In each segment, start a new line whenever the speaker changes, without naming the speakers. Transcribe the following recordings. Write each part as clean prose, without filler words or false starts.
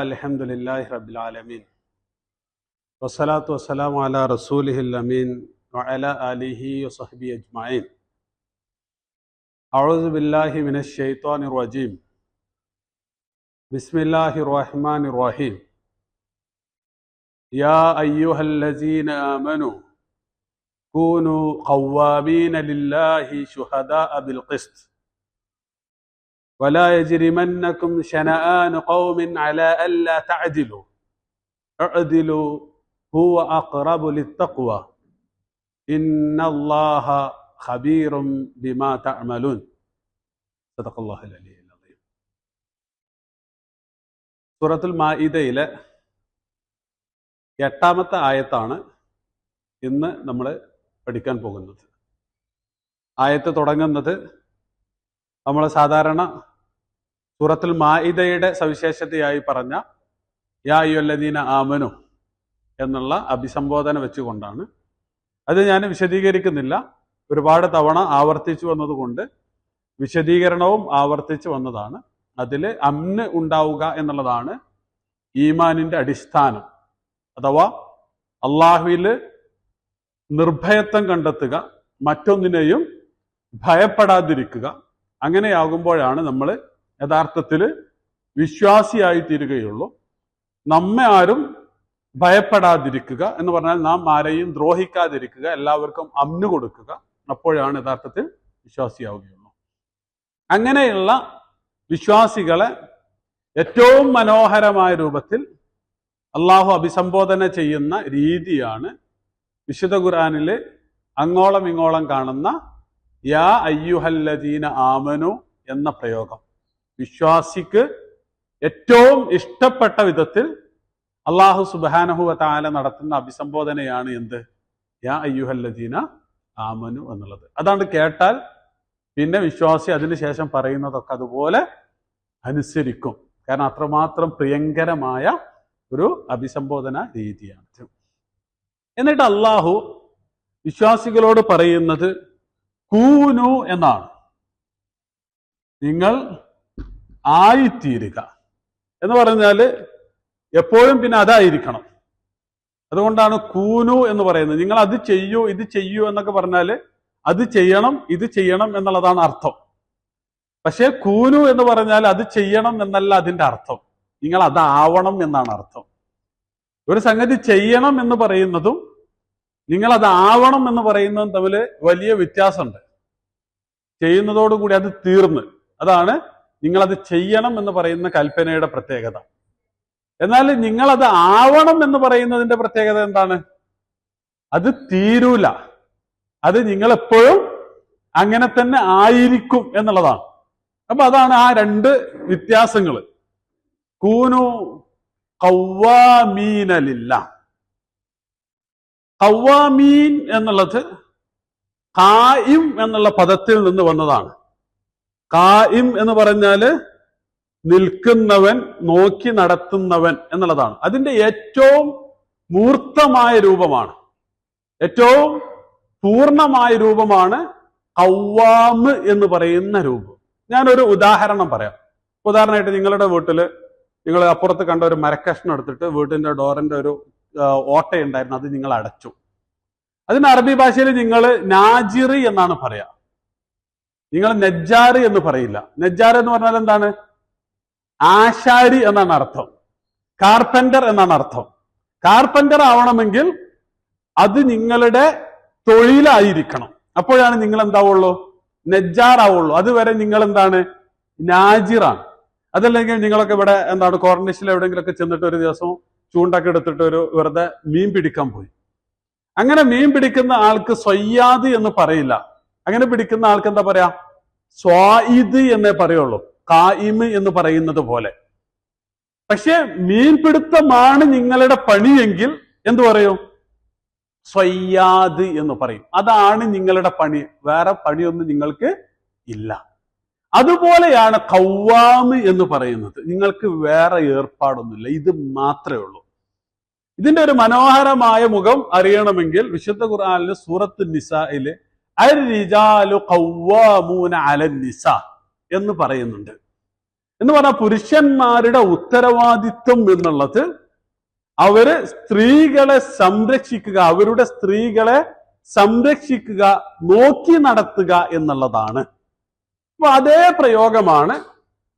അൽഹംദുലില്ലാഹി റബ്ബിൽ ആലമീൻ വസ്സലാത്തു വസ്സലാമു അലാ റസൂലിഹിൽ അമീൻ വഅലാ ആലിഹി വസഹ്ബിഹി അജ്മഈൻ. അഊദു ബില്ലാഹി മിനശ് ശൈത്വാനിർ റജീം. ബിസ്മില്ലാഹിർ റഹ്മാനിർ റഹീം. യാ അയ്യുഹല്ലസീന ആമനൂ കൂനൂ ഖവ്വാമീന ലില്ലാഹി ശുഹദാഅ ബിൽ ഖിസ്ത് ولا يجرمنكم شنآن قوم على ألا تعدلوا اعدلوا هو أقرب للتقوى إن الله خبير بما تعملون. صدق الله العلي العظيم. സൂറത്തുൽ മാഇദയിലെ 8-ാമത്തെ ആയത്താണ് ഇന്ന് നമ്മൾ പഠിക്കാൻ പോകുന്നത്. ആയത്ത് തുടങ്ങുന്നത് നമ്മൾ സാധാരണ സൂറത്തുൽ മാഇദയുടെ സവിശേഷതയായി പറഞ്ഞ യാ അയ്യുഹല്ലദീന ആമനു എന്നുള്ള അഭിസംബോധന വെച്ചുകൊണ്ടാണ്. അത് ഞാൻ വിശദീകരിക്കുന്നില്ല, ഒരുപാട് തവണ ആവർത്തിച്ചു വന്നതുകൊണ്ട് വിശദീകരണവും ആവർത്തിച്ചു വന്നതാണ്. അതിൽ അമ്ന് ഉണ്ടാവുക എന്നുള്ളതാണ് ഈമാനിന്റെ അടിസ്ഥാനം. അഥവാ അള്ളാഹുവിൽ നിർഭയത്വം കണ്ടെത്തുക, മറ്റൊന്നിനെയും ഭയപ്പെടാതിരിക്കുക. അങ്ങനെയാകുമ്പോഴാണ് നമ്മൾ യഥാർത്ഥത്തിൽ വിശ്വാസിയായി തീരുകയുള്ളൂ. നമ്മെ ആരും ഭയപ്പെടാതിരിക്കുക എന്ന് പറഞ്ഞാൽ നാം ആരെയും ദ്രോഹിക്കാതിരിക്കുക, എല്ലാവർക്കും അമ്ന് കൊടുക്കുക. അപ്പോഴാണ് യഥാർത്ഥത്തിൽ വിശ്വാസിയാവുകയുള്ളൂ. അങ്ങനെയുള്ള വിശ്വാസികളെ ഏറ്റവും മനോഹരമായ രൂപത്തിൽ അള്ളാഹു അഭിസംബോധന ചെയ്യുന്ന രീതിയാണ് വിശുദ്ധ ഖുർആനിൽ അങ്ങോളം ഇങ്ങോളം കാണുന്ന യാ അയ്യുഹല്ലദീന ആമനു എന്ന പ്രയോഗം. വിശ്വാസിക്ക് ഏറ്റവും ഇഷ്ടപ്പെട്ട വിധത്തിൽ അള്ളാഹു സുബ്ഹാനഹു വ തആല നടത്തുന്ന അഭിസംബോധനയാണ് എന്ത്? യാ അയ്യുഹല്ലദീന ആമനു എന്നുള്ളത്. അതാണ് കേട്ടാൽ പിന്നെ വിശ്വാസി അതിനുശേഷം പറയുന്നതൊക്കെ അതുപോലെ അനുസരിക്കും. കാരണം അത്രമാത്രം പ്രിയങ്കരമായ ഒരു അഭിസംബോധന രീതിയാണ്. എന്നിട്ട് അള്ളാഹു വിശ്വാസികളോട് പറയുന്നത് കൂനു എന്നാണ്. നിങ്ങൾ ആയിത്തീരുക എന്ന് പറഞ്ഞാൽ എപ്പോഴും പിന്നെ അതായിരിക്കണം. അതുകൊണ്ടാണ് കൂനു എന്ന് പറയുന്നത്. നിങ്ങൾ അത് ചെയ്യൂ ഇത് ചെയ്യൂ എന്നൊക്കെ പറഞ്ഞാൽ അത് ചെയ്യണം ഇത് ചെയ്യണം എന്നുള്ളതാണ് അർത്ഥം. പക്ഷെ കൂനു എന്ന് പറഞ്ഞാൽ അത് ചെയ്യണം എന്നല്ല അതിന്റെ അർത്ഥം. നിങ്ങൾ അതാവണം എന്നാണ് അർത്ഥം. ഒരു സംഗതി ചെയ്യണം എന്ന് പറയുന്നതും നിങ്ങൾ അതാവണം എന്ന് പറയുന്നതും തമ്മിൽ വലിയ വ്യത്യാസമുണ്ട്. ചെയ്യുന്നതോടുകൂടി അത് തീർന്ന്, അതാണ് നിങ്ങളത് ചെയ്യണം എന്ന് പറയുന്ന കൽപ്പനയുടെ പ്രത്യേകത. എന്നാൽ നിങ്ങളത് ആവണം എന്ന് പറയുന്നതിന്റെ പ്രത്യേകത എന്താണ്? അത് തീരൂല, അത് നിങ്ങളെപ്പോഴും അങ്ങനെ തന്നെ ആയിരിക്കും എന്നുള്ളതാണ്. അപ്പൊ അതാണ് ആ രണ്ട് വ്യത്യാസങ്ങൾ. കൂനു ഖവ്വാമീന ലില്ലാഹ്. ഖവ്വാമീൻ എന്നുള്ളത് ഖായിം എന്നുള്ള പദത്തിൽ നിന്ന് വന്നതാണ്. ഖായിം എന്ന് പറഞ്ഞാല് നിൽക്കുന്നവൻ, നോക്കി നടത്തുന്നവൻ എന്നുള്ളതാണ്. അതിന്റെ ഏറ്റവും മൂർത്തമായ രൂപമാണ്, ഏറ്റവും പൂർണ്ണമായ രൂപമാണ് ഖവ്വാമ് എന്ന് പറയുന്ന രൂപം. ഞാനൊരു ഉദാഹരണം പറയാം. ഉദാഹരണമായിട്ട് നിങ്ങളുടെ വീട്ടില് നിങ്ങൾ അപ്പുറത്ത് കണ്ട ഒരു മരക്കഷ്ണം എടുത്തിട്ട് വീട്ടിന്റെ ഡോറിന്റെ ഒരു ഓട്ടയുണ്ടായിരുന്നു, അത് നിങ്ങൾ അടച്ചു. അതിന് അറബി ഭാഷയിൽ നിങ്ങൾ നാജിറി എന്നാണ് പറയാ. നിങ്ങൾ നെജ്ജാറ് എന്ന് പറയില്ല. നെജ്ജാർ എന്ന് പറഞ്ഞാൽ എന്താണ്? ആശാരി എന്നാണ് അർത്ഥം, കാർപ്പന്റർ എന്നാണ് അർത്ഥം. കാർപ്പന്റർ ആവണമെങ്കിൽ അത് നിങ്ങളുടെ തൊഴിലായിരിക്കണം. അപ്പോഴാണ് നിങ്ങൾ എന്താവുള്ളൂ? നെജ്ജാർ ആവുള്ളൂ. അതുവരെ നിങ്ങൾ എന്താണ്? നാജിറാണ്. അതല്ലെങ്കിൽ നിങ്ങളൊക്കെ ഇവിടെ എന്താണ് കോർണിഷിൽ എവിടെയെങ്കിലൊക്കെ ചെന്നിട്ട് ഒരു ദിവസം ചൂണ്ടൊക്കെ എടുത്തിട്ട് ഒരു വെറുതെ മീൻ പിടിക്കാൻ പോയി. അങ്ങനെ മീൻ പിടിക്കുന്ന ആൾക്ക് സ്വയ്യാദ് എന്ന് പറയില്ല. അങ്ങനെ പിടിക്കുന്ന ആൾക്ക് എന്താ പറയാ? സ്വായിദ് എന്നേ പറയുള്ളൂ, ഖായിമ് എന്ന് പറയുന്നത് പോലെ. പക്ഷെ മീൻപിടുത്തമാണ് നിങ്ങളുടെ പണിയെങ്കിൽ എന്തു പറയും? സ്വയ്യാദ് എന്ന് പറയും. അതാണ് നിങ്ങളുടെ പണി, വേറെ പണിയൊന്നും നിങ്ങൾക്ക് ഇല്ല. അതുപോലെയാണ് ഖവ്വാമ് എന്ന് പറയുന്നത്. നിങ്ങൾക്ക് വേറെ ഏർപ്പാടൊന്നുമില്ല, ഇത് മാത്രമേ ഉള്ളൂ. ഇതിന്റെ ഒരു മനോഹരമായ മുഖം അറിയണമെങ്കിൽ വിശുദ്ധ ഖുർആനിലെ സൂറത്ത് നിസായില് അർ-റിജാലു ഖവ്വാമൂന അലൻ നിസാ എന്ന് പറയുന്നുണ്ട്. എന്ന് പറഞ്ഞാൽ പുരുഷന്മാരുടെ ഉത്തരവാദിത്വം എന്നുള്ളത് അവര് സ്ത്രീകളെ സംരക്ഷിക്കുക, അവരുടെ സ്ത്രീകളെ സംരക്ഷിക്കുക, നോക്കി നടത്തുക എന്നുള്ളതാണ്. അപ്പൊ അതേ പ്രയോഗമാണ്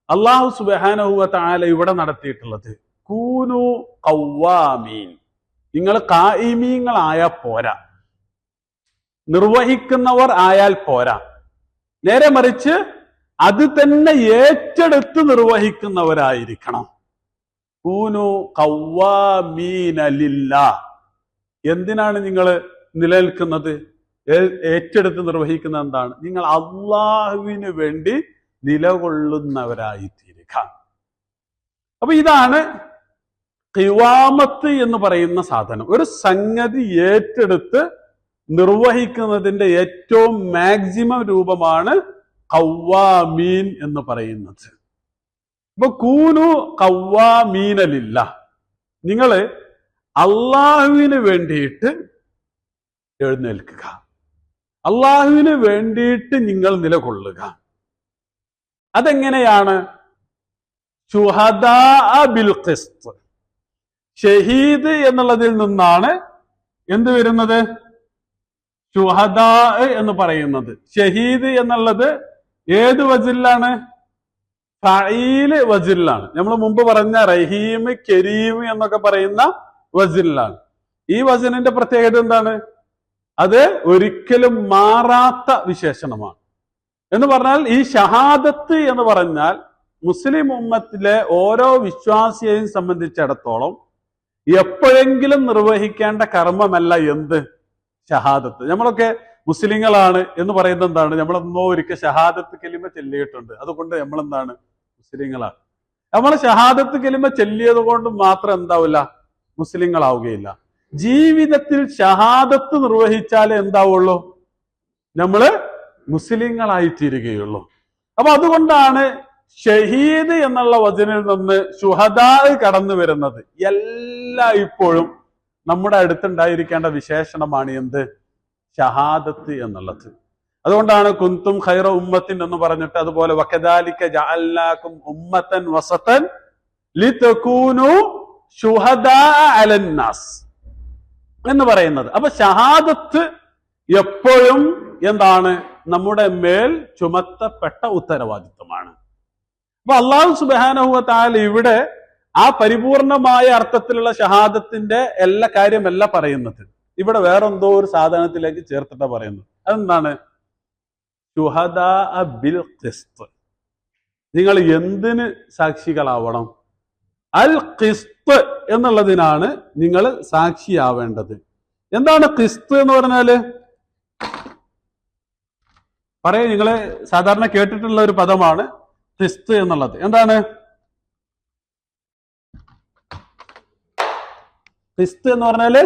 അല്ലാഹു സുബ്ഹാനഹു വ തആല ഇവിടെ നടത്തിയിട്ടുള്ളത്. കൂനു ഖവ്വാമീൻ, നിങ്ങൾ ഖായിമീങ്ങളായാൽ പോരാ, നിർവഹിക്കുന്നവർ ആയാൽ പോരാ, നേരെ മറിച്ച് അത് തന്നെ ഏറ്റെടുത്ത് നിർവഹിക്കുന്നവരായിരിക്കണം. കൂനു ഖവ്വാമീന ലില്ലാഹ്. എന്തിനാണ് നിങ്ങൾ നിലനിൽക്കുന്നത്, ഏറ്റെടുത്ത് നിർവഹിക്കുന്നത്? എന്താണ്? നിങ്ങൾ അള്ളാഹുവിന് വേണ്ടി നിലകൊള്ളുന്നവരായി തീരുക. അപ്പൊ ഇതാണ് ഖിവാമത്ത് എന്ന് പറയുന്ന സാധനം. ഒരു സംഗതി ഏറ്റെടുത്ത് നിർവഹിക്കുന്നതിന്റെ ഏറ്റവും മാക്സിമം രൂപമാണ് ഖവ്വാമീൻ എന്ന് പറയുന്നത്. അപ്പൊ കൂനു ഖവ്വാമീന ലില്ലാഹ്, നിങ്ങള് അള്ളാഹുവിന് വേണ്ടിയിട്ട് എഴുന്നേൽക്കുക, അള്ളാഹുവിന് വേണ്ടിയിട്ട് നിങ്ങൾ നിലകൊള്ളുക. അതെങ്ങനെയാണ്? ശുഹദാ ബിൽ ഖിസ്ത്, ഷഹീദ് എന്നുള്ളതിൽ നിന്നാണ് എന്ത് വരുന്നത്? ശുഹദാ എന്ന് പറയുന്നത്. ഷഹീദ് എന്നുള്ളത് ഏത് വജിലാണ്? ഫഈല് വജിലാണ്. നമ്മൾ മുമ്പ് പറഞ്ഞ റഹീം, കരീം എന്നൊക്കെ പറയുന്ന വജിലാണ്. ഈ വസനിന്റെ പ്രത്യേകത എന്താണ്? അത് ഒരിക്കലും മാറാത്ത വിശേഷണമാണ്. എന്ന് പറഞ്ഞാൽ ഈ ഷഹാദത്ത് എന്ന് പറഞ്ഞാൽ മുസ്ലിം ഉമ്മത്തിലെ ഓരോ വിശ്വാസിയെയും സംബന്ധിച്ചിടത്തോളം എപ്പോഴെങ്കിലും നിർവഹിക്കേണ്ട കർമ്മമല്ല എന്ത്? ഷഹാദത്ത്. നമ്മളൊക്കെ മുസ്ലിങ്ങളാണ് എന്ന് പറയുന്നത് എന്താണ്? നമ്മളെന്നോ ഒരിക്കൽ ഷഹാദത്ത് കലിമ ചൊല്ലിയിട്ടുണ്ട്, അതുകൊണ്ട് നമ്മളെന്താണ്? മുസ്ലിങ്ങളാണ്. നമ്മൾ ഷഹാദത്ത് കലിമ ചൊല്ലിയത് കൊണ്ട് മാത്രം എന്താവില്ല? മുസ്ലിങ്ങളാവുകയില്ല. ജീവിതത്തിൽ ഷഹാദത്ത് നിർവഹിച്ചാലേ എന്താവുള്ളൂ? നമ്മള് മുസ്ലിങ്ങളായി തീരുകയുള്ളൂ. അപ്പൊ അതുകൊണ്ടാണ് ഷഹീദ് എന്നുള്ള വചനിൽ നിന്ന് ശുഹദാ കടന്നു വരുന്നത്. ഇപ്പോഴും നമ്മുടെ അടുത്തുണ്ടായിരിക്കേണ്ട വിശേഷണമാണ് എന്ത്? ഷഹാദത്ത് എന്നുള്ളത്. അതുകൊണ്ടാണ് കുന്തും ഖൈറ ഉമ്മത്തിൻ എന്ന് പറഞ്ഞിട്ട്, അതുപോലെ വകദാലിക ജഅൽനാകും ഉമ്മത്തൻ വസതൻ ലിതകൂനു ശുഹദാ അലന്നാസ് എന്ന് പറയുന്നത്. അപ്പൊ ഷഹാദത്ത് എപ്പോഴും എന്താണ്? നമ്മുടെ മേൽ ചുമത്തപ്പെട്ട ഉത്തരവാദിത്വമാണ്. അപ്പൊ അല്ലാഹു സുബ്ഹാനഹു വ തആല ഇവിടെ ആ പരിപൂർണമായ അർത്ഥത്തിലുള്ള ഷഹാദത്തിന്റെ എല്ലാ കാര്യമല്ല പറയുന്നത്. ഇവിടെ വേറെന്തോ ഒരു സാധനത്തിലേക്ക് ചേർത്തിട്ടാ പറയുന്നത്. അതെന്താണ്? ശുഹദാ ബിൽ ഖിസ്ത്. നിങ്ങൾ എന്തിന് സാക്ഷികളാവണം? അൽ ഖിസ്ത് എന്നുള്ളതിനാണ് നിങ്ങൾ സാക്ഷിയാവേണ്ടത്. എന്താണ് ഖിസ്ത് എന്ന് പറഞ്ഞാല്? നിങ്ങള് സാധാരണ കേട്ടിട്ടുള്ള ഒരു പദമാണ് ഖിസ്ത് എന്നുള്ളത്. എന്താണ് ഖിസ്ത് എന്ന് പറഞ്ഞാല്?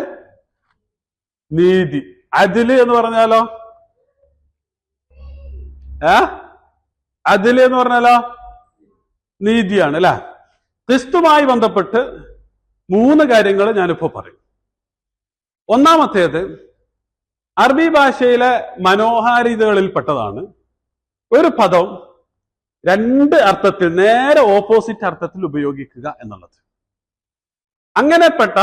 നീതി. അദ്ല് എന്ന് പറഞ്ഞാലോ? അദ്ല് എന്ന് പറഞ്ഞാലോ? നീതിയാണ് അല്ലെ? ഖിസ്തുമായി ബന്ധപ്പെട്ട് 3 കാര്യങ്ങൾ ഞാനിപ്പോ പറയും. ഒന്നാമത്തേത് അറബി ഭാഷയിലെ മനോഹാരിതകളിൽപ്പെട്ടതാണ്. ഒരു പദം 2 അർത്ഥത്തിൽ, നേരെ ഓപ്പോസിറ്റ് അർത്ഥത്തിൽ ഉപയോഗിക്കുക എന്നുള്ളത്. അങ്ങനെപ്പെട്ട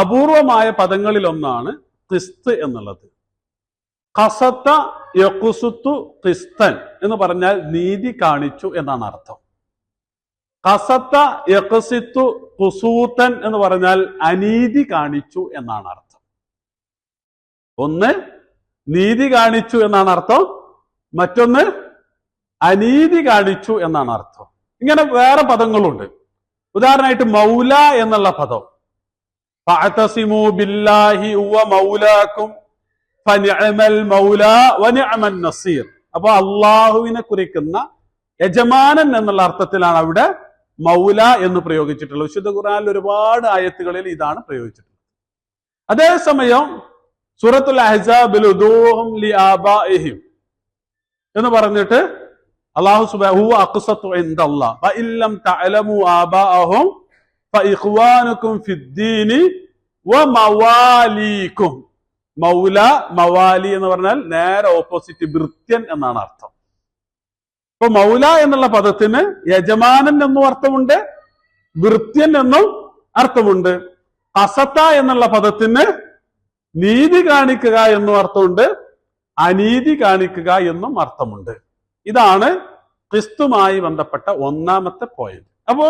അപൂർവമായ പദങ്ങളിൽ ഒന്നാണ് ഖിസ്ത് എന്നുള്ളത്. ഖസത്ത യഖുസുത്തു ഖിസ്തൻ എന്ന് പറഞ്ഞാൽ നീതി കാണിച്ചു എന്നാണ് അർത്ഥം. ഖസത്ത യഖ്സിത്തു ഖുസൂതൻ എന്ന് പറഞ്ഞാൽ അനീതി കാണിച്ചു എന്നാണ് അർത്ഥം. ഒന്ന് നീതി കാണിച്ചു എന്നാണ് അർത്ഥം, മറ്റൊന്ന് അനീതി കാണിച്ചു എന്നാണ് അർത്ഥം. ഇങ്ങനെ വേറെ പദങ്ങളുണ്ട്. ഉദാഹരണമായിട്ട് മൗല എന്നുള്ള പദം, ഫഅതസിമു ബില്ലാഹി ഹുവ മൗലാക്കും ഫനിഅമൽ മൗലാ വനിഅമൻ നസീർ. അപ്പൊ അള്ളാഹുവിനെ കുറിക്കുന്ന യജമാനൻ എന്നുള്ള അർത്ഥത്തിലാണ് അവിടെ മൗല എന്ന് പ്രയോഗിച്ചിട്ടുള്ളത്. വിശുദ്ധ ഖുർആനിൽ ഒരുപാട് ആയത്തുകളിൽ ഇതാണ് പ്രയോഗിച്ചിട്ടുള്ളത്. അതേസമയം സൂറത്തുൽ അഹ്സാബിൽ ഉദൂഹും ലിആബാഇഹിം എന്ന് പറഞ്ഞിട്ട് അല്ലാഹു സുബ്ഹാനഹു ഹുവ അഖ്സതു ഇൻദല്ലാഹ് ഫഇല്ലം തഅലമു ആബാഅഹും ഫഇഖ്വാനുകും ഫിദ്ദീനി വമവാലീകും. മൗല, മവാലി എന്ന് പറഞ്ഞാൽ നേരെ ഓപ്പോസിറ്റ്, ഭൃത്യൻ എന്നാണ് അർത്ഥം. ഇപ്പൊ മൗല എന്നുള്ള പദത്തിന് യജമാനൻ എന്നും അർത്ഥമുണ്ട്, ഭൃത്യൻ എന്നും അർത്ഥമുണ്ട്. ഖസത്ത എന്നുള്ള പദത്തിന് നീതി കാണിക്കുക എന്നും അർത്ഥമുണ്ട്, അനീതി കാണിക്കുക എന്നും അർത്ഥമുണ്ട്. ഇതാണ് ക്രിസ്തുമായി ബന്ധപ്പെട്ട ഒന്നാമത്തെ പോയിന്റ്. അപ്പോ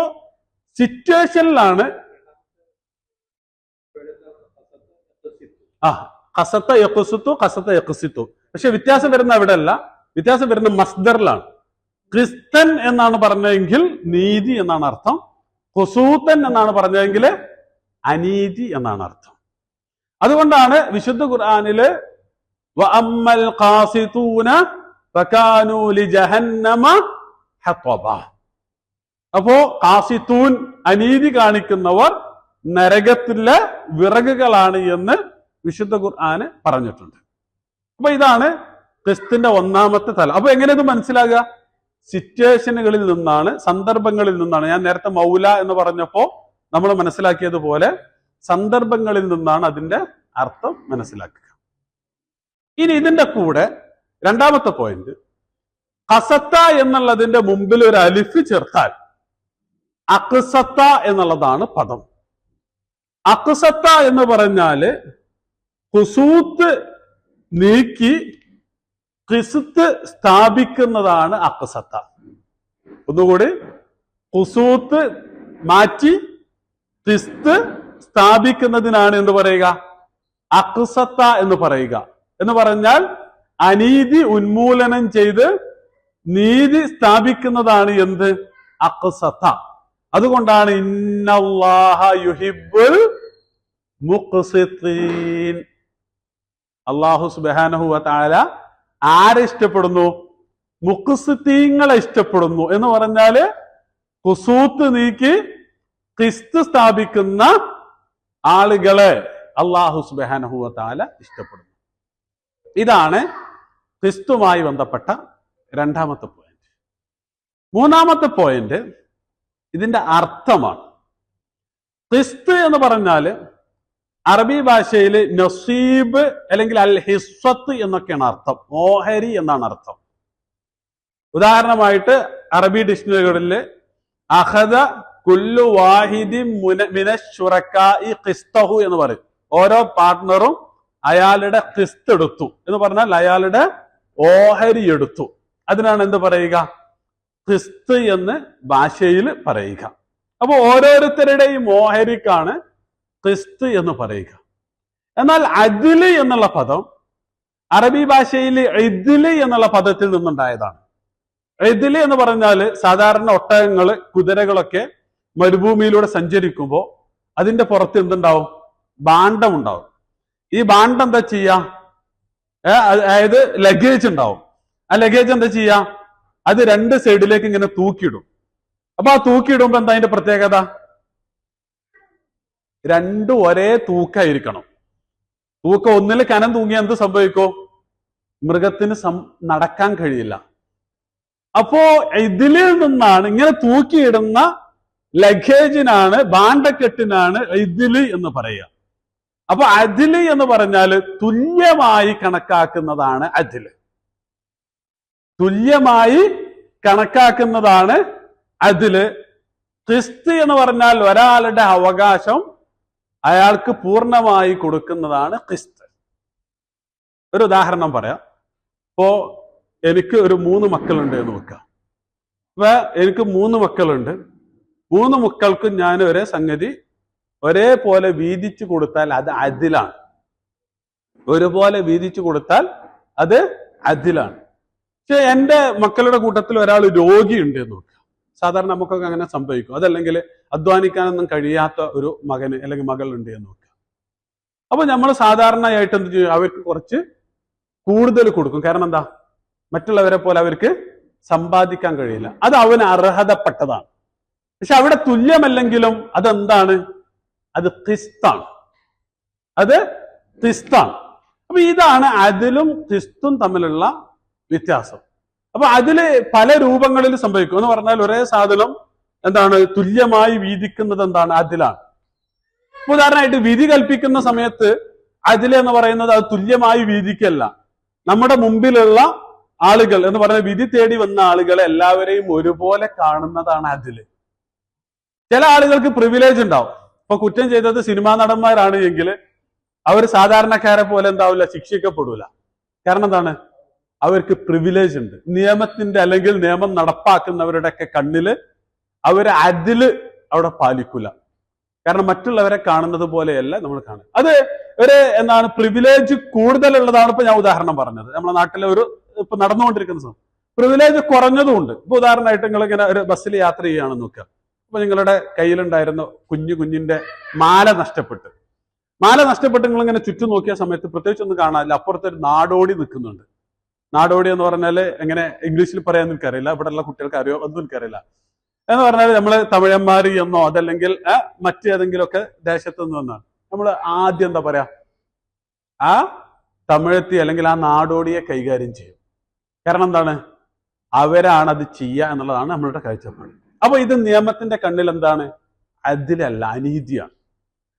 സിറ്റുവേഷനിലാണ് ഖസത്ത യഖ്സുത്തു, ഖസത്ത യഖ്സിത്തു. പക്ഷെ വ്യത്യാസം വരുന്ന അവിടെ അല്ല, വ്യത്യാസം വരുന്ന മസ്ദറിലാണ്. ക്രിസ്തൻ എന്നാണ് പറഞ്ഞതെങ്കിൽ നീതി എന്നാണ് അർത്ഥം, ഖുസൂത്തൻ എന്നാണ് പറഞ്ഞതെങ്കിൽ അനീതി എന്നാണ് അർത്ഥം. അതുകൊണ്ടാണ് വിശുദ്ധ ഖുർആനില് വഅമ്മൽ ഖാസിതൂന ഫകാനൂ ലിജഹന്നമ ഹത്വബ. അപ്പോ ഖാസിതൂൻ അനീതി കാണിക്കുന്നവർ നരകത്തിലെ വിറകുകളാണ് എന്ന് വിശുദ്ധ ഖുർആന് പറഞ്ഞിട്ടുണ്ട്. അപ്പൊ ഇതാണ് ക്രിസ്തുവിന്റെ ഒന്നാമത്തെ തലം. അപ്പൊ എങ്ങനെ ഇത് മനസ്സിലാകുക? സിറ്റുവേഷനുകളിൽ നിന്നാണ്, സന്ദർഭങ്ങളിൽ നിന്നാണ്. ഞാൻ നേരത്തെ മൗല എന്ന് പറഞ്ഞപ്പോ നമ്മൾ മനസ്സിലാക്കിയതുപോലെ സന്ദർഭങ്ങളിൽ നിന്നാണ് അതിന്റെ അർത്ഥം മനസ്സിലാക്കുക. ഇനി ഇതിന്റെ കൂടെ രണ്ടാമത്തെ പോയിന്റ്, ഖസത്ത എന്നുള്ളതിന്റെ മുമ്പിൽ ഒരു അലിഫ് ചേർത്താൽ അഖ്സത്ത എന്നുള്ളതാണ് പദം. അഖ്സത്ത എന്ന് പറഞ്ഞാല് ഖുസൂത്ത് നീക്കി ഖിസ്ത് സ്ഥാപിക്കുന്നതാണ് അഖ്സത്ത. ഒന്നുകൂടി, ഖുസൂത്ത് മാറ്റി ഖിസ്ത് സ്ഥാപിക്കുന്നതിനാണ് എന്ത് പറയുക? അഖ്സത്ത എന്ന് പറയുക. എന്ന് പറഞ്ഞാൽ അനീതി ഉന്മൂലനം ചെയ്ത് നീതി സ്ഥാപിക്കുന്നതാണ് എന്ത്? അഖ്സത്ത. അതുകൊണ്ടാണ് ഇന്നല്ലാഹ യുഹിബ്ബുൽ മുഖ്സിത്തീൻ. അല്ലാഹു സുബ്ഹാനഹു വ തആല ആരെ ഇഷ്ടപ്പെടുന്നു? മുഖ്സിത്തീങ്ങളെ ഇഷ്ടപ്പെടുന്നു. എന്ന് പറഞ്ഞാല് ഖുസൂത്ത് നീക്കി ഖിസ്ത് സ്ഥാപിക്കുന്ന ആളുകളെ അല്ലാഹു സുബ്ഹാനഹു വ തആല ഇഷ്ടപ്പെടുന്നു. ഇതാണ് ക്രിസ്തുമായി ബന്ധപ്പെട്ട രണ്ടാമത്തെ പോയിന്റ്. മൂന്നാമത്തെ പോയിന്റ് ഇതിന്റെ അർത്ഥമാണ്. ക്രിസ്ത് എന്ന് പറഞ്ഞാല് അറബി ഭാഷയിൽ നസീബ് അല്ലെങ്കിൽ അൽ ഹിസ്വത്ത് എന്നൊക്കെയാണ് അർത്ഥം, ഓഹരി എന്നാണ് അർത്ഥം. ഉദാഹരണമായിട്ട് അറബി ഡിക്ഷണറികളിൽ അഖദ കുല്ലു വാഹിദി മിനശ്ശുറക്കാഇ ഖിസ്തഹു എന്ന് പറയും. ഓരോ പാർട്ട്ണറും അയാളുടെ ഖിസ്ത് എടുത്തു എന്ന് പറഞ്ഞാൽ അയാളുടെ ഓഹരി എടുത്തു. അതിനാണ് എന്ത് പറയുക? ഖിസ്ത് എന്ന് ഭാഷയിൽ പറയുക. അപ്പൊ ഓരോരുത്തരുടെയും ഓഹരിക്കാണ് ഖിസ്ത് എന്ന് പറയുക. എന്നാൽ അദ്ല് എന്നുള്ള പദം അറബി ഭാഷയിൽ ഇദ്ല് എന്നുള്ള പദത്തിൽ നിന്നുണ്ടായതാണ്. ഇദ്ല് എന്ന് പറഞ്ഞാൽ സാധാരണ ഒട്ടകങ്ങള്, കുതിരകളൊക്കെ മരുഭൂമിയിലൂടെ സഞ്ചരിക്കുമ്പോൾ അതിന്റെ പുറത്ത് എന്തുണ്ടാവും? ഭാണ്ഡം ഉണ്ടാവും. ഈ ഭാണ്ഡം എന്താ ചെയ്യാ? അതായത് ലഗേജ് ഉണ്ടാവും. ആ ലഗേജ് എന്താ ചെയ്യാ? അത് രണ്ട് സൈഡിലേക്ക് ഇങ്ങനെ തൂക്കിയിടും. അപ്പൊ ആ തൂക്കിയിടുമ്പോ എന്താ അതിന്റെ പ്രത്യേകത? രണ്ടും ഒരേ തൂക്കായിരിക്കണം. തൂക്കം ഒന്നിൽ കനം തൂങ്ങിയാൽ എന്ത് സംഭവിക്കും? മൃഗത്തിന് നടക്കാൻ കഴിയില്ല. അപ്പോ ഇതിലിൽ നിന്നാണ് ഇങ്ങനെ തൂക്കിയിടുന്ന ലഗേജിനാണ്, ഭാണ്ഡക്കെട്ടിനാണ് ഇതില് എന്ന് പറയുക. അപ്പൊ അദില് എന്ന് പറഞ്ഞാൽ തുല്യമായി കണക്കാക്കുന്നതാണ് അദില്. തുല്യമായി കണക്കാക്കുന്നതാണ് അതില്. ഖിസ്ത് എന്ന് പറഞ്ഞാൽ ഒരാളുടെ അവകാശം അയാൾക്ക് പൂർണ്ണമായി കൊടുക്കുന്നതാണ് ഖിസ്ത്. ഒരു ഉദാഹരണം പറയാം. ഇപ്പോ എനിക്ക് ഒരു 3 മക്കളുണ്ട് എന്ന് വെക്കാം. അപ്പൊ എനിക്ക് 3 മക്കളുണ്ട്. 3 മക്കൾക്കും ഞാൻ ഒരേ സംഗതി ഒരേപോലെ വീതിച്ചു കൊടുത്താൽ അത് അദിലാണ്. ഒരുപോലെ വീതിച്ചു കൊടുത്താൽ അത് അദിലാണ്. പക്ഷെ എന്റെ മക്കളുടെ കൂട്ടത്തിൽ ഒരാൾ രോഗിയുണ്ട് എന്ന് നോക്കുക. സാധാരണ നമുക്കൊക്കെ അങ്ങനെ സംഭവിക്കും. അതല്ലെങ്കിൽ അധ്വാനിക്കാനൊന്നും കഴിയാത്ത ഒരു മകന് അല്ലെങ്കിൽ മകൾ ഉണ്ട് എന്ന് നോക്കുക. അപ്പൊ നമ്മൾ സാധാരണയായിട്ട് എന്ത് ചെയ്യും? അവർക്ക് കുറച്ച് കൂടുതൽ കൊടുക്കും. കാരണം എന്താ? മറ്റുള്ളവരെ പോലെ അവർക്ക് സമ്പാദിക്കാൻ കഴിയില്ല. അത് അവന് അർഹതപ്പെട്ടതാണ്. പക്ഷെ അവിടെ തുല്യമല്ലെങ്കിലും അതെന്താണ്? അത് ഖിസ്താണ്. അത് ഖിസ്താണ്. അപ്പൊ ഇതാണ് അതിലും ഖിസ്തും തമ്മിലുള്ള വ്യത്യാസം. അപ്പൊ അതില് പല രൂപങ്ങളിൽ സംഭവിക്കും. എന്ന് പറഞ്ഞാൽ ഒരേ സാധനം എന്താണ് തുല്യമായി വീതിക്കുന്നത് എന്താണ്? അതിലാണ്. ഉദാഹരണമായിട്ട് വിധി കൽപ്പിക്കുന്ന സമയത്ത് അതില് എന്ന് പറയുന്നത് അത് തുല്യമായി വീതിക്കല്ല. നമ്മുടെ മുമ്പിലുള്ള ആളുകൾ എന്ന് പറഞ്ഞ വിധി തേടി വന്ന ആളുകളെ എല്ലാവരെയും ഒരുപോലെ കാണുന്നതാണ് അതില്. ചില ആളുകൾക്ക് പ്രിവിലേജ് ഉണ്ടാവും. ഇപ്പൊ കുറ്റം ചെയ്തത് സിനിമാ നടന്മാരാണ് എങ്കിൽ അവർ സാധാരണക്കാരെ പോലെ എന്താവില്ല, ശിക്ഷിക്കപ്പെടൂല. കാരണം എന്താണ്? അവർക്ക് പ്രിവിലേജ് ഉണ്ട്. നിയമത്തിന്റെ അല്ലെങ്കിൽ നിയമം നടപ്പാക്കുന്നവരുടെ ഒക്കെ കണ്ണില് അവര് അതില് അവിടെ പാലിക്കൂല. കാരണം മറ്റുള്ളവരെ കാണുന്നത് പോലെയല്ല നമ്മൾ കാണുക. അത് ഒരു എന്താണ് പ്രിവിലേജ് കൂടുതലുള്ളതാണ്. ഇപ്പൊ ഞാൻ ഉദാഹരണം പറഞ്ഞത് നമ്മുടെ നാട്ടിലെ ഒരു ഇപ്പൊ നടന്നുകൊണ്ടിരിക്കുന്ന സമയം പ്രിവിലേജ് കുറഞ്ഞതുമുണ്ട്. ഇപ്പൊ ഉദാഹരണമായിട്ട് നിങ്ങൾ ഇങ്ങനെ ഒരു ബസ്സിൽ യാത്ര ചെയ്യുകയാണെന്ന് നോക്കുക. അപ്പൊ നിങ്ങളുടെ കയ്യിലുണ്ടായിരുന്ന കുഞ്ഞിന്റെ മാല നഷ്ടപ്പെട്ട് നിങ്ങൾ ഇങ്ങനെ ചുറ്റും നോക്കിയ സമയത്ത് പ്രത്യേകിച്ച് ഒന്നും കാണാനില്ല. അപ്പുറത്ത് ഒരു നാടോടി നിൽക്കുന്നുണ്ട്. നാടോടി എന്ന് പറഞ്ഞാൽ എങ്ങനെ ഇംഗ്ലീഷിൽ പറയാൻ എനിക്കറിയില്ല, ഇവിടെയുള്ള കുട്ടികൾക്ക് അറിയോ ഒന്നും എനിക്കറിയില്ല. എന്ന് പറഞ്ഞാൽ നമ്മള് തമിഴന്മാര് എന്നോ അതല്ലെങ്കിൽ മറ്റേതെങ്കിലും ഒക്കെ ദേശത്ത് നിന്ന് വന്നാണ് നമ്മൾ ആദ്യം എന്താ പറയാ, ആ തമിഴത്തി അല്ലെങ്കിൽ ആ നാടോടിയെ കൈകാര്യം ചെയ്യും. കാരണം എന്താണ്? അവരാണ് അത് ചെയ്യുക എന്നുള്ളതാണ് നമ്മളുടെ കാഴ്ചപ്പാട്. അപ്പൊ ഇത് നിയമത്തിന്റെ കണ്ണിൽ എന്താണ്? അതിലല്ല, അനീതിയാണ്.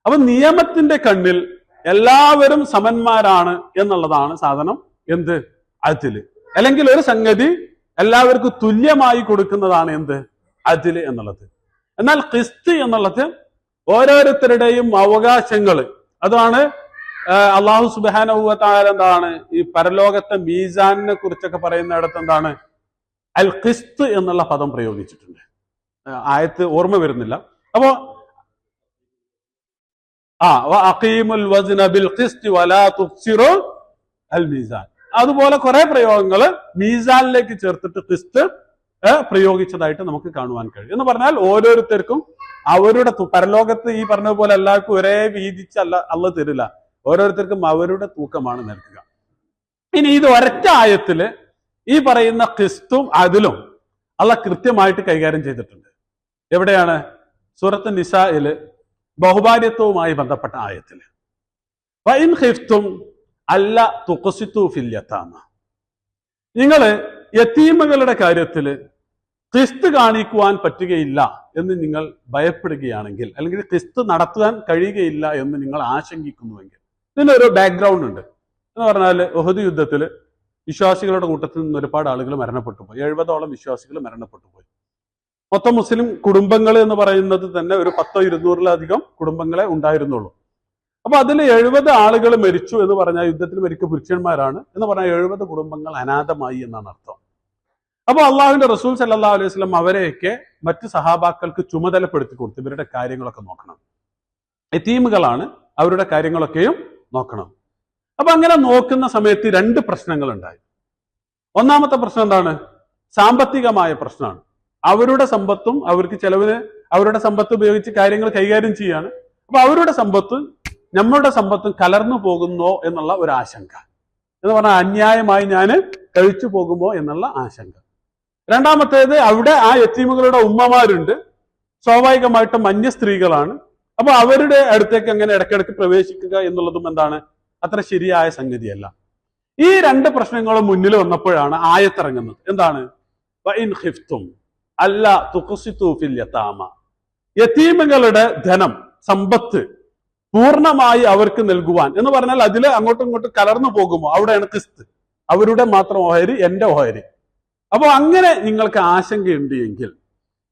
അപ്പൊ നിയമത്തിന്റെ കണ്ണിൽ എല്ലാവരും സമന്മാരാണ് എന്നുള്ളതാണ് സാധനം. എന്ത്? അതില്. അല്ലെങ്കിൽ ഒരു സംഗതി എല്ലാവർക്കും തുല്യമായി കൊടുക്കുന്നതാണ് എന്ത്? അതില് എന്നുള്ളത്. എന്നാൽ ഖിസ്ത് എന്നുള്ളത് ഓരോരുത്തരുടെയും അവകാശങ്ങൾ. അതാണ് അള്ളാഹു സുബ്ഹാനഹു വ തആല എന്താണ് ഈ പരലോകത്തെ മീസാനിനെ കുറിച്ചൊക്കെ പറയുന്നിടത്ത് എന്താണ് അൽ ഖിസ്ത് എന്നുള്ള പദം പ്രയോഗിച്ചിട്ടുണ്ട്. ആയത്ത് ഓർമ്മ വരുന്നില്ല. അപ്പോ അഖീമുൽ വസ്ന ബിൽ ഖിസ്തി വലാ തുഖ്സിറു അൽ മീസാൻ, അതുപോലെ കുറെ പ്രയോഗങ്ങൾ മീസാനിലേക്ക് ചേർത്തിട്ട് ഖിസ്ത് പ്രയോഗിച്ചതായിട്ട് നമുക്ക് കാണുവാൻ കഴിയും. എന്ന് പറഞ്ഞാൽ ഓരോരുത്തർക്കും അവരുടെ പരലോകത്ത് ഈ പറഞ്ഞതുപോലെ എല്ലാവർക്കും ഒരേ വീതിച്ചല്ല അള്ളാഹ് തരില്ല. ഓരോരുത്തർക്കും അവരുടെ തൂക്കമാണ് നൽകുക. ഇനി ഇത് ഒരൊറ്റ ആയത്തില് ഈ പറയുന്ന ഖിസ്തും അതിലും അള്ളാഹ് കൃത്യമായിട്ട് കൈകാര്യം ചെയ്തിട്ടുണ്ട്. എവിടെയാണ്? സൂറത്ത് നിസായില് ബഹുഭാര്യത്വവുമായി ബന്ധപ്പെട്ട ആയത്തില് വഇൻ ഖിഫ്തും അല്ല തുഖ്സിതു ഫിൽ യതാമ, നിങ്ങള് യതീമുകളുടെ കാര്യത്തില് ഖിസ്ത് കാണിക്കുവാൻ പറ്റുകയില്ല എന്ന് നിങ്ങൾ ഭയപ്പെടുകയാണെങ്കിൽ, അല്ലെങ്കിൽ ഖിസ്ത് നടത്താൻ കഴിയുകയില്ല എന്ന് നിങ്ങൾ ആശങ്കിക്കുന്നുവെങ്കിൽ, ഇതിനൊരു ബാക്ക്ഗ്രൗണ്ട് ഉണ്ട്. എന്ന് പറഞ്ഞാൽ ഉഹദ് യുദ്ധത്തിൽ വിശ്വാസികളുടെ കൂട്ടത്തിൽ നിന്ന് ഒരുപാട് ആളുകൾ മരണപ്പെട്ടു പോയി. 70ഓളം വിശ്വാസികൾ മരണപ്പെട്ടു പോയി. മൊത്തം മുസ്ലിം കുടുംബങ്ങൾ എന്ന് പറയുന്നത് തന്നെ ഒരു 100-200-ലധികം കുടുംബങ്ങളെ ഉണ്ടായിരുന്നുള്ളൂ. അപ്പൊ അതിൽ 70 ആളുകൾ മരിച്ചു എന്ന് പറഞ്ഞാൽ യുദ്ധത്തിൽ മരിക്ക പുരുഷന്മാരാണ് എന്ന് പറഞ്ഞാൽ 70 കുടുംബങ്ങൾ അനാഥമായി എന്നാണ് അർത്ഥം. അപ്പൊ അള്ളാഹുവിന്റെ റസൂൽ സല്ലല്ലാഹു അലൈഹി വസല്ലം അവരെയൊക്കെ മറ്റ് സഹാബാക്കൾക്ക് ചുമതലപ്പെടുത്തി കൊടുത്തു. ഇവരുടെ കാര്യങ്ങളൊക്കെ നോക്കണം. യതീമുകളാണ്, അവരുടെ കാര്യങ്ങളൊക്കെയും നോക്കണം. അപ്പൊ അങ്ങനെ നോക്കുന്ന സമയത്ത് 2 പ്രശ്നങ്ങൾ ഉണ്ടായി. ഒന്നാമത്തെ പ്രശ്നം എന്താണ്? സാമ്പത്തികമായ പ്രശ്നമാണ്. അവരുടെ സമ്പത്തും അവർക്ക് ചെലവിന് അവരുടെ സമ്പത്ത് ഉപയോഗിച്ച് കാര്യങ്ങൾ കൈകാര്യം ചെയ്യാണ്. അപ്പൊ അവരുടെ സമ്പത്തും നമ്മളുടെ സമ്പത്തും കലർന്നു പോകുന്നോ എന്നുള്ള ഒരു ആശങ്ക. എന്ന് പറഞ്ഞാൽ അന്യായമായി ഞാൻ കഴിച്ചു പോകുമോ എന്നുള്ള ആശങ്ക. രണ്ടാമത്തേത്, അവിടെ ആ യതീമുകളുടെ ഉമ്മമാരുണ്ട്, സ്വാഭാവികമായിട്ടും അന്യ സ്ത്രീകളാണ്. അപ്പൊ അവരുടെ അടുത്തേക്ക് അങ്ങനെ ഇടയ്ക്കിടയ്ക്ക് പ്രവേശിക്കുക എന്നുള്ളതും എന്താണ് അത്ര ശരിയായ സംഗതിയല്ല. ഈ 2 പ്രശ്നങ്ങളും മുന്നിൽ വന്നപ്പോഴാണ് ആയത്തിറങ്ങുന്നത്. എന്താണ്? വഇൻ ഖിഫ്തും അല്ല തുഖ്സിതു ഫിൽ യതാമ, യതീമുകളുടെ ധനം സമ്പത്ത് പൂർണ്ണമായി അവർക്ക് നൽകുവാൻ എന്ന് പറഞ്ഞാൽ അതിൽ അങ്ങോട്ടും ഇങ്ങോട്ടും കലർന്നു പോകുമോ, അവിടെയാണ് ഖിസ്ത്. അവരുടെ മാത്രം ഓഹരി, എന്റെ ഓഹരി. അപ്പൊ അങ്ങനെ നിങ്ങൾക്ക് ആശങ്കയുണ്ട് എങ്കിൽ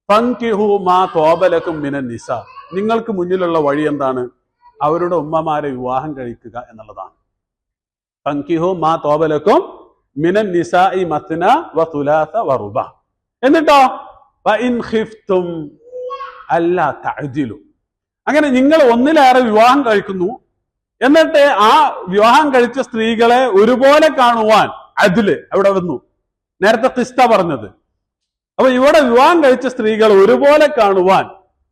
ഫൻകിഹു മാ ത്വാബ ലക്കും മിനൻ നിസാ, നിങ്ങൾക്ക് മുന്നിലുള്ള വഴി എന്താണ്? അവരുടെ ഉമ്മമാരെ വിവാഹം കഴിക്കുക എന്നുള്ളതാണ്. ഫൻകിഹു മാ ത്വാബ ലക്കും മിനൻ നിസാഇ മത്ന വ തുലാസ വ റുബ. എന്നിട്ടോ വഇൻ ഖിഫ്തും അല്ലാ തഅദിലു, അങ്ങനെ നിങ്ങൾ ഒന്നിലേറെ വിവാഹം കഴിക്കുന്നു, എന്നിട്ട് ആ വിവാഹം കഴിച്ച സ്ത്രീകളെ ഒരുപോലെ കാണുവാൻ അതില് അവിടെ വന്നു. നേരത്തെ ഖിസ്ത പറഞ്ഞത്. അപ്പൊ ഇവിടെ വിവാഹം കഴിച്ച സ്ത്രീകൾ ഒരുപോലെ കാണുവാൻ,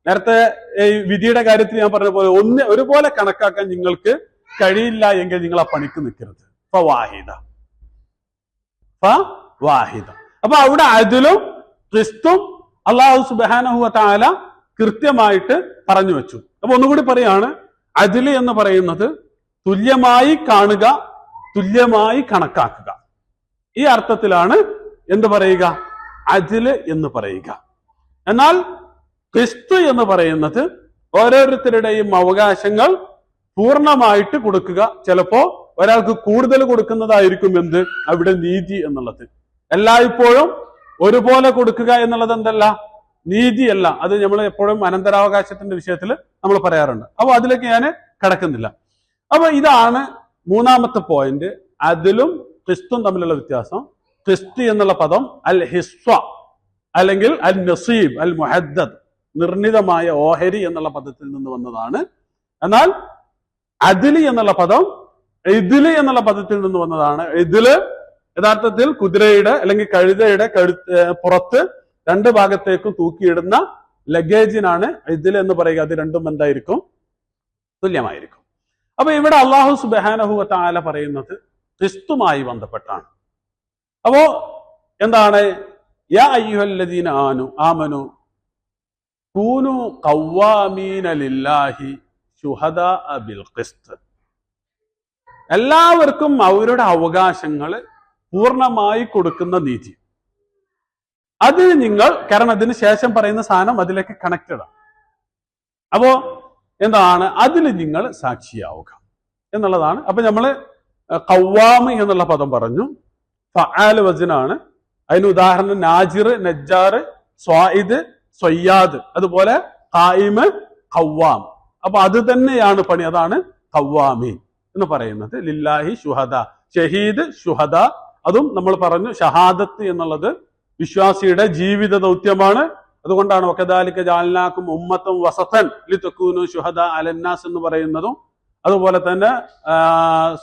നേരത്തെ ഈ വിധിയുടെ കാര്യത്തിൽ ഞാൻ പറഞ്ഞ പോലെ ഒരുപോലെ കണക്കാക്കാൻ നിങ്ങൾക്ക് കഴിയില്ല എങ്കിൽ നിങ്ങൾ ആ പണിക്ക് നിൽക്കരുത്. ഫവാഹിദ. അപ്പൊ അവിടെ അതിലും ഖിസ്തും അല്ലാഹു സുബ്ഹാനഹു വ തആല കൃത്യമായിട്ട് പറഞ്ഞു വെച്ചു. അപ്പൊ ഒന്നുകൂടി പറയാണ്, അതില് എന്ന് പറയുന്നത് തുല്യമായി കാണുക, തുല്യമായി കണക്കാക്കുക. ഈ അർത്ഥത്തിലാണ് എന്ത് പറയുക? അതില് എന്ന് പറയുക. എന്നാൽ ഖിസ്ത് എന്ന് പറയുന്നത് ഓരോരുത്തരുടെയും അവകാശങ്ങൾ പൂർണ്ണമായിട്ട് കൊടുക്കുക. ചിലപ്പോ ഒരാൾക്ക് കൂടുതൽ കൊടുക്കുന്നതായിരിക്കും എന്ത് അവിടെ നീതി എന്നുള്ളത്. എല്ലായ്പ്പോഴും ഒരുപോലെ കൊടുക്കുക എന്നുള്ളത് എന്തല്ല, നീതിയല്ല. അത് നമ്മൾ എപ്പോഴും അനന്തരാവകാശത്തിന്റെ വിഷയത്തിൽ നമ്മൾ പറയാറുണ്ട്. അപ്പൊ അതിലേക്ക് ഞാൻ കിടക്കുന്നില്ല. അപ്പൊ ഇതാണ് മൂന്നാമത്തെ പോയിന്റ്, അതിലും ഖിസ്തും തമ്മിലുള്ള വ്യത്യാസം. ഖിസ്ത് എന്നുള്ള പദം അൽ ഹിസ്വ അല്ലെങ്കിൽ അൽ നസീബ് അൽ മുഹദ്ദദ്, നിർണിതമായ ഓഹരി എന്നുള്ള പദത്തിൽ നിന്ന് വന്നതാണ്. എന്നാൽ അദില് എന്നുള്ള പദം ഇദില് എന്നുള്ള പദത്തിൽ നിന്ന് വന്നതാണ്. ഇദില് യഥാർത്ഥത്തിൽ കുതിരയുടെ അല്ലെങ്കിൽ കഴുതയുടെ പുറത്ത് രണ്ട് ഭാഗത്തേക്കും തൂക്കിയിടുന്ന ലഗേജിനാണ് ഇദില് എന്ന് പറയുക. അത് രണ്ടും എന്തായിരിക്കും, തുല്യമായിരിക്കും. അപ്പൊ ഇവിടെ അള്ളാഹു സുബ്ഹാനഹു വ തആല പറയുന്നത് ഖിസ്തുമായി ബന്ധപ്പെട്ടാണ്. അപ്പോ എന്താണ്, യാ അയ്യുഹല്ലദീന ആമനു കൂനു ഖവ്വാമീന ലില്ലാഹി ശുഹദാഅ ബിൽ ഖിസ്ത്. എല്ലാവർക്കും അവരുടെ അവകാശങ്ങൾ പൂർണ്ണമായി കൊടുക്കുന്ന നീതി, അത് നിങ്ങൾ, കാരണം അതിന് ശേഷം പറയുന്ന സാധനം അതിലേക്ക് കണക്റ്റഡ് ആണ്. അപ്പോ എന്താണ്, അതിൽ നിങ്ങൾ സാക്ഷിയാവുക എന്നുള്ളതാണ്. അപ്പൊ നമ്മള് ഖവ്വാമ് എന്നുള്ള പദം പറഞ്ഞു, ഫഅൽ വസ്നാണ്. അതിന് ഉദാഹരണം നാജിർ, നജ്ജാർ, സ്വായിദ്, സ്വയ്യാദ്, അതുപോലെ ഖായിമ്, ഖവ്വാം. അപ്പൊ അത് തന്നെയാണ് പണി, അതാണ് ഖവ്വാമീൻ എന്ന് പറയുന്നത്. ലില്ലാഹി ശുഹദ, ഷഹീദ്, ശുഹദ. അതും നമ്മൾ പറഞ്ഞു, ഷഹാദത്ത് എന്നുള്ളത് വിശ്വാസിയുടെ ജീവിത ദൗത്യമാണ്. അതുകൊണ്ടാണ് വകദാലിക ജഅൽനാകും ഉമ്മത്തൻ വസതൻ ലിതകൂനു ശുഹദാ അലന്നാസ് എന്ന് പറയുന്നതും. അതുപോലെ തന്നെ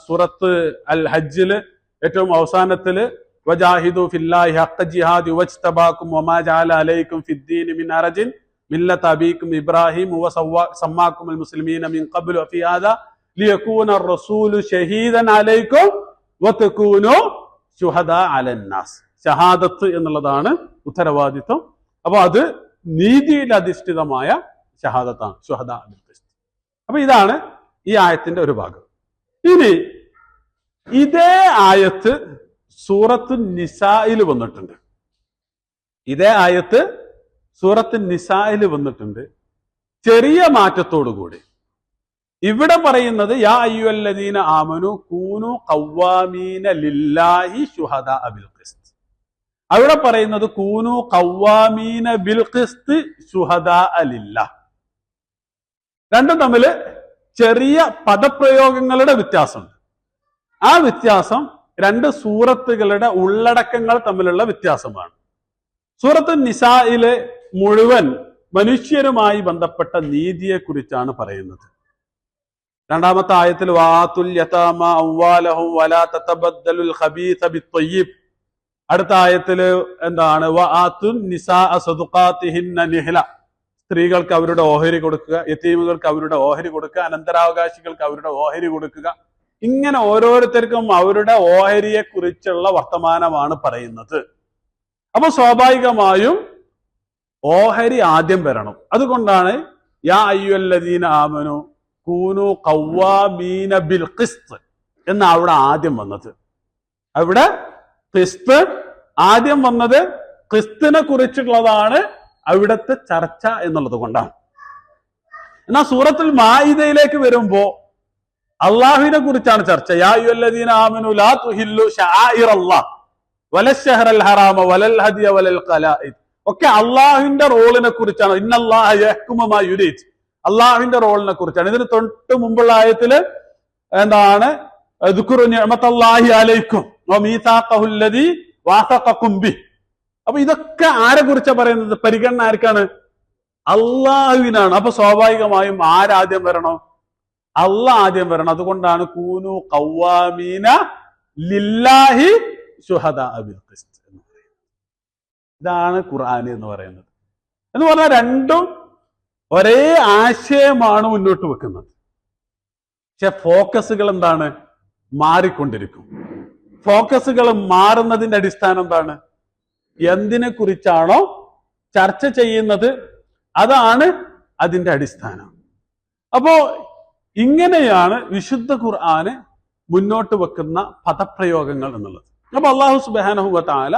സൂറത്ത് അൽ ഹജ്ജില് ഏറ്റവും അവസാനത്തില് വജാഹിദു ഫില്ലാഹി ഹഖ്ഖ ജിഹാദി വജ്തബാകും വമാ ജഅല അലൈക്കും ഫിദ്ദീനി മിൻ ഹറജിൻ മില്ലത അബീക്കും ഇബ്രാഹിം വസമ്മാകുമുൽ മുസ്ലിമീന മിൻ ഖബ്ലു വഫി ഹാദാ ലിയകൂന റസൂലു ഷഹീദൻ അലൈക്കും വതകൂനു ശുഹദാ അലന്നാസ്. ഷഹാദത്ത് എന്നുള്ളതാണ് ഉത്തരവാദിത്വം. അപ്പൊ അത് നീതിയിൽ അധിഷ്ഠിതമായ ഷഹാദത്താണ്, ശുഹദാ ബിൽ ഖിസ്ത്. അപ്പൊ ഇതാണ് ഈ ആയത്തിന്റെ ഒരു ഭാഗം. ഇനി ഇതേ ആയത്ത് സൂറത്ത് നിസായിൽ വന്നിട്ടുണ്ട്. ഇതേ ആയത്ത് സൂറത്ത് നിസായിൽ വന്നിട്ടുണ്ട്, ചെറിയ മാറ്റത്തോടു കൂടി. ഇവിടെ പറയുന്നത് യാ അയ്യുഹല്ലദീന ആമനു കൂനു ഖവ്വാമീന ലില്ലാഹി ശുഹദാ ബിൽ ഖിസ്ത്. അവിടെ പറയുന്നത് കൂനു ഖവ്വാമീന ബിൽ ഖിസ്ത് ശുഹദാ ലില്ലാഹ്. രണ്ടും തമ്മിൽ ചെറിയ പദപ്രയോഗങ്ങളുടെ വ്യത്യാസമുണ്ട്. ആ വ്യത്യാസം രണ്ട് സൂറത്തുകളുടെ ഉള്ളടക്കങ്ങൾ തമ്മിലുള്ള വ്യത്യാസമാണ്. സൂറത്ത് നിസായിലെ മുഴുവൻ മനുഷ്യരുമായി ബന്ധപ്പെട്ട നീതിയെ കുറിച്ചാണ് പറയുന്നത്. രണ്ടാമത്തെ ആയത്തിൽ വാതുൽ യതാമ അംവാലഹും വലാ തതബദ്ദലുൽ ഖബീസ ബിത്വയ്യിബ്. അടുത്ത ആയത്തില് എന്താണ്, വആതുൻ നിസാഅ സദഖാതിഹിന്ന നിഹ്ല. സ്ത്രീകൾക്ക് അവരുടെ ഓഹരി കൊടുക്കുക, യതീമുകൾക്ക് അവരുടെ ഓഹരി കൊടുക്കുക, അനന്തരാവകാശികൾക്ക് അവരുടെ ഓഹരി കൊടുക്കുക. ഇങ്ങനെ ഓരോരുത്തർക്കും അവരുടെ ഓഹരിയെ കുറിച്ചുള്ള വർത്തമാനമാണ് പറയുന്നത്. അപ്പൊ സ്വാഭാവികമായും ഓഹരി ആദ്യം വരണം. അതുകൊണ്ടാണ് യാ അയ്യുഹല്ലദീന ആമനു കൂനു ഖവ്വാമീന ബിൽ ഖിസ്ത് എന്ന് അവിടെ ആദ്യം വന്നത്. അവിടെ ഖിസ്ത് ആദ്യം വന്നത് ഖിസ്തിനെ കുറിച്ചുള്ളതാണ് അവിടുത്തെ ചർച്ച എന്നുള്ളത് കൊണ്ടാണ്. എന്നാൽ സൂറത്തുൽ മാഇദയിലേക്ക് വരുമ്പോ അള്ളാഹുവിനെ കുറിച്ചാണ് ചർച്ച. യാ അയ്യുഹല്ലദീന ആമനു ലാ തുഹില്ലു ശആഇറല്ലാഹ് വലശ്ശഹറൽ ഹറാമ വലൽ ഹദിയ വലൽ ഖലാഇദ്. ഒക്കെ അള്ളാഹുവിന്റെ റോളിനെ കുറിച്ചാണ്. ഇന്നല്ലാഹ യഹ്കുമു മാ യുരീദ്, അള്ളാഹുവിന്റെ റോളിനെ കുറിച്ചാണ്. ഇതിന് തൊട്ട് മുമ്പുള്ള ആയത്തില് എന്താണ്, ദുക്റു നിഅമത്തല്ലാഹി അലൈക്കും വമീസാഖഹു അല്ലദീ വാസഖകും ബിഹി. അപ്പൊ ഇതൊക്കെ ആരെ കുറിച്ചാണ് പറയുന്നത്? പരിഗണന ആർക്കാണ്? അള്ളാഹുവിനാണ്. അപ്പൊ സ്വാഭാവികമായും ആരാദ്യം വരണം? അള്ളാഹ് ആദ്യം വരണം. അതുകൊണ്ടാണ് കൂനു ഖവ്വാമീന ലില്ലാഹി ശുഹദാ ബിൽ ഖിസ്ത് എന്ന് പറയുന്നത്. ഇതാണ് ഖുർആൻ എന്ന് പറയുന്നത്. എന്ന് പറഞ്ഞാൽ രണ്ടും ഒരേ ആശയമാണ് മുന്നോട്ട് വെക്കുന്നത്. പക്ഷെ ഫോക്കസുകൾ എന്താണ്? മാറിക്കൊണ്ടിരിക്കും. ഫോക്കസുകൾ മാറുന്നതിന്റെ അടിസ്ഥാനം എന്താണ്? എന്തിനെ കുറിച്ചാണോ ചർച്ച ചെയ്യുന്നത് അതാണ് അതിന്റെ അടിസ്ഥാനം. അപ്പോ ഇങ്ങനെയാണ് വിശുദ്ധ ഖുർആന് മുന്നോട്ട് വെക്കുന്ന പദപ്രയോഗങ്ങൾ എന്നുള്ളത്. അപ്പൊ അല്ലാഹു സുബ്ഹാനഹു വ തആല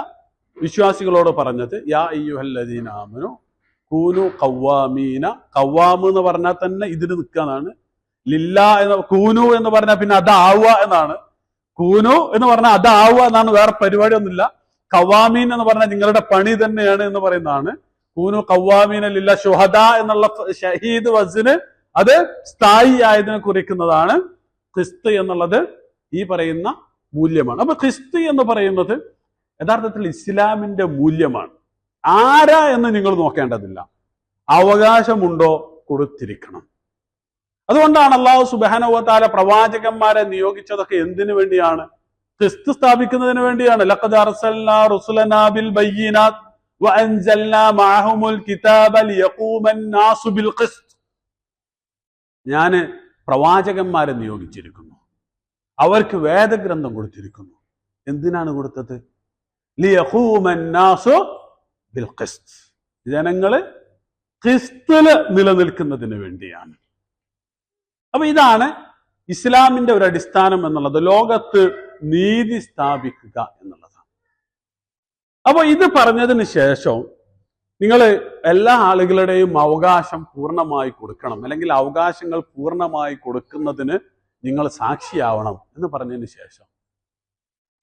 വിശ്വാസികളോട് പറഞ്ഞത് യാ അയ്യുഹല്ലദീന ആമനു കൂനു ഖവ്വാമീന. ഖവ്വാമ് എന്ന് പറഞ്ഞാൽ തന്നെ ഇതിന് നിൽക്കാന്നാണ്. ലില്ലാ എന്ന് കൂനു എന്ന് പറഞ്ഞാൽ പിന്നെ അതാവുക എന്നാണ്. കൂനു എന്ന് പറഞ്ഞാൽ അതാവുക എന്നാണ്, വേറെ പരിപാടി ഒന്നുമില്ല. കവാമീൻ എന്ന് പറഞ്ഞാൽ നിങ്ങളുടെ പണി തന്നെയാണ് എന്ന് പറയുന്നതാണ്. കൂനു കവാമീൻ ലില്ല ഷുഹദ എന്നുള്ള ഷഹീദ് വസിന് അത് സ്ഥായി ആയതിനെ കുറിക്കുന്നതാണ്. ഖിസ്ത് എന്നുള്ളത് ഈ പറയുന്ന മൂല്യമാണ്. അപ്പൊ ഖിസ്ത് എന്ന് പറയുന്നത് യഥാർത്ഥത്തിൽ ഇസ്ലാമിന്റെ മൂല്യമാണ്. ആരാ എന്ന് നിങ്ങൾ നോക്കേണ്ടതില്ല, അവകാശമുണ്ടോ കൊടുത്തിരിക്കണം. അതുകൊണ്ടാണ് അല്ലാഹു സുബ്ഹാനഹു വ തആല പ്രവാചകന്മാരെ നിയോഗിച്ചതൊക്കെ എന്തിനു വേണ്ടിയാണ്? ഖിസ്ത് സ്ഥാപിക്കുന്നതിന് വേണ്ടിയാണ്. ലഖദ് അർസൽനാ റുസുലനാ ബിൽ ബയ്യിനാത്ത് വഅൻസൽനാ മഅഹുമുൽ കിതാബ ലിയഖൂമൻ നാസു ബിൽ ഖിസ്ത്. ഞാൻ പ്രവാചകന്മാരെ നിയോഗിച്ചിരിക്കുന്നു, അവർക്ക് വേദഗ്രന്ഥം കൊടുത്തിരിക്കുന്നു. എന്തിനാണ് കൊടുത്തത്? ലിയഖൂമൻ നാസു ബിൽ ഖിസ്ത്, ജനങ്ങള് ഖിസ്തില് നിലനിൽക്കുന്നതിന് വേണ്ടിയാണ്. അപ്പൊ ഇതാണ് ഇസ്ലാമിന്റെ ഒരു അടിസ്ഥാനം എന്നുള്ളത്, ലോകത്ത് നീതി സ്ഥാപിക്കുക എന്നുള്ളതാണ്. അപ്പൊ ഇത് പറഞ്ഞതിന് ശേഷം നിങ്ങൾ എല്ലാ ആളുകളുടെയും അവകാശം പൂർണ്ണമായി കൊടുക്കണം, അല്ലെങ്കിൽ അവകാശങ്ങൾ പൂർണ്ണമായി കൊടുക്കുന്നതിന് നിങ്ങൾ സാക്ഷിയാവണം എന്ന് പറഞ്ഞതിന് ശേഷം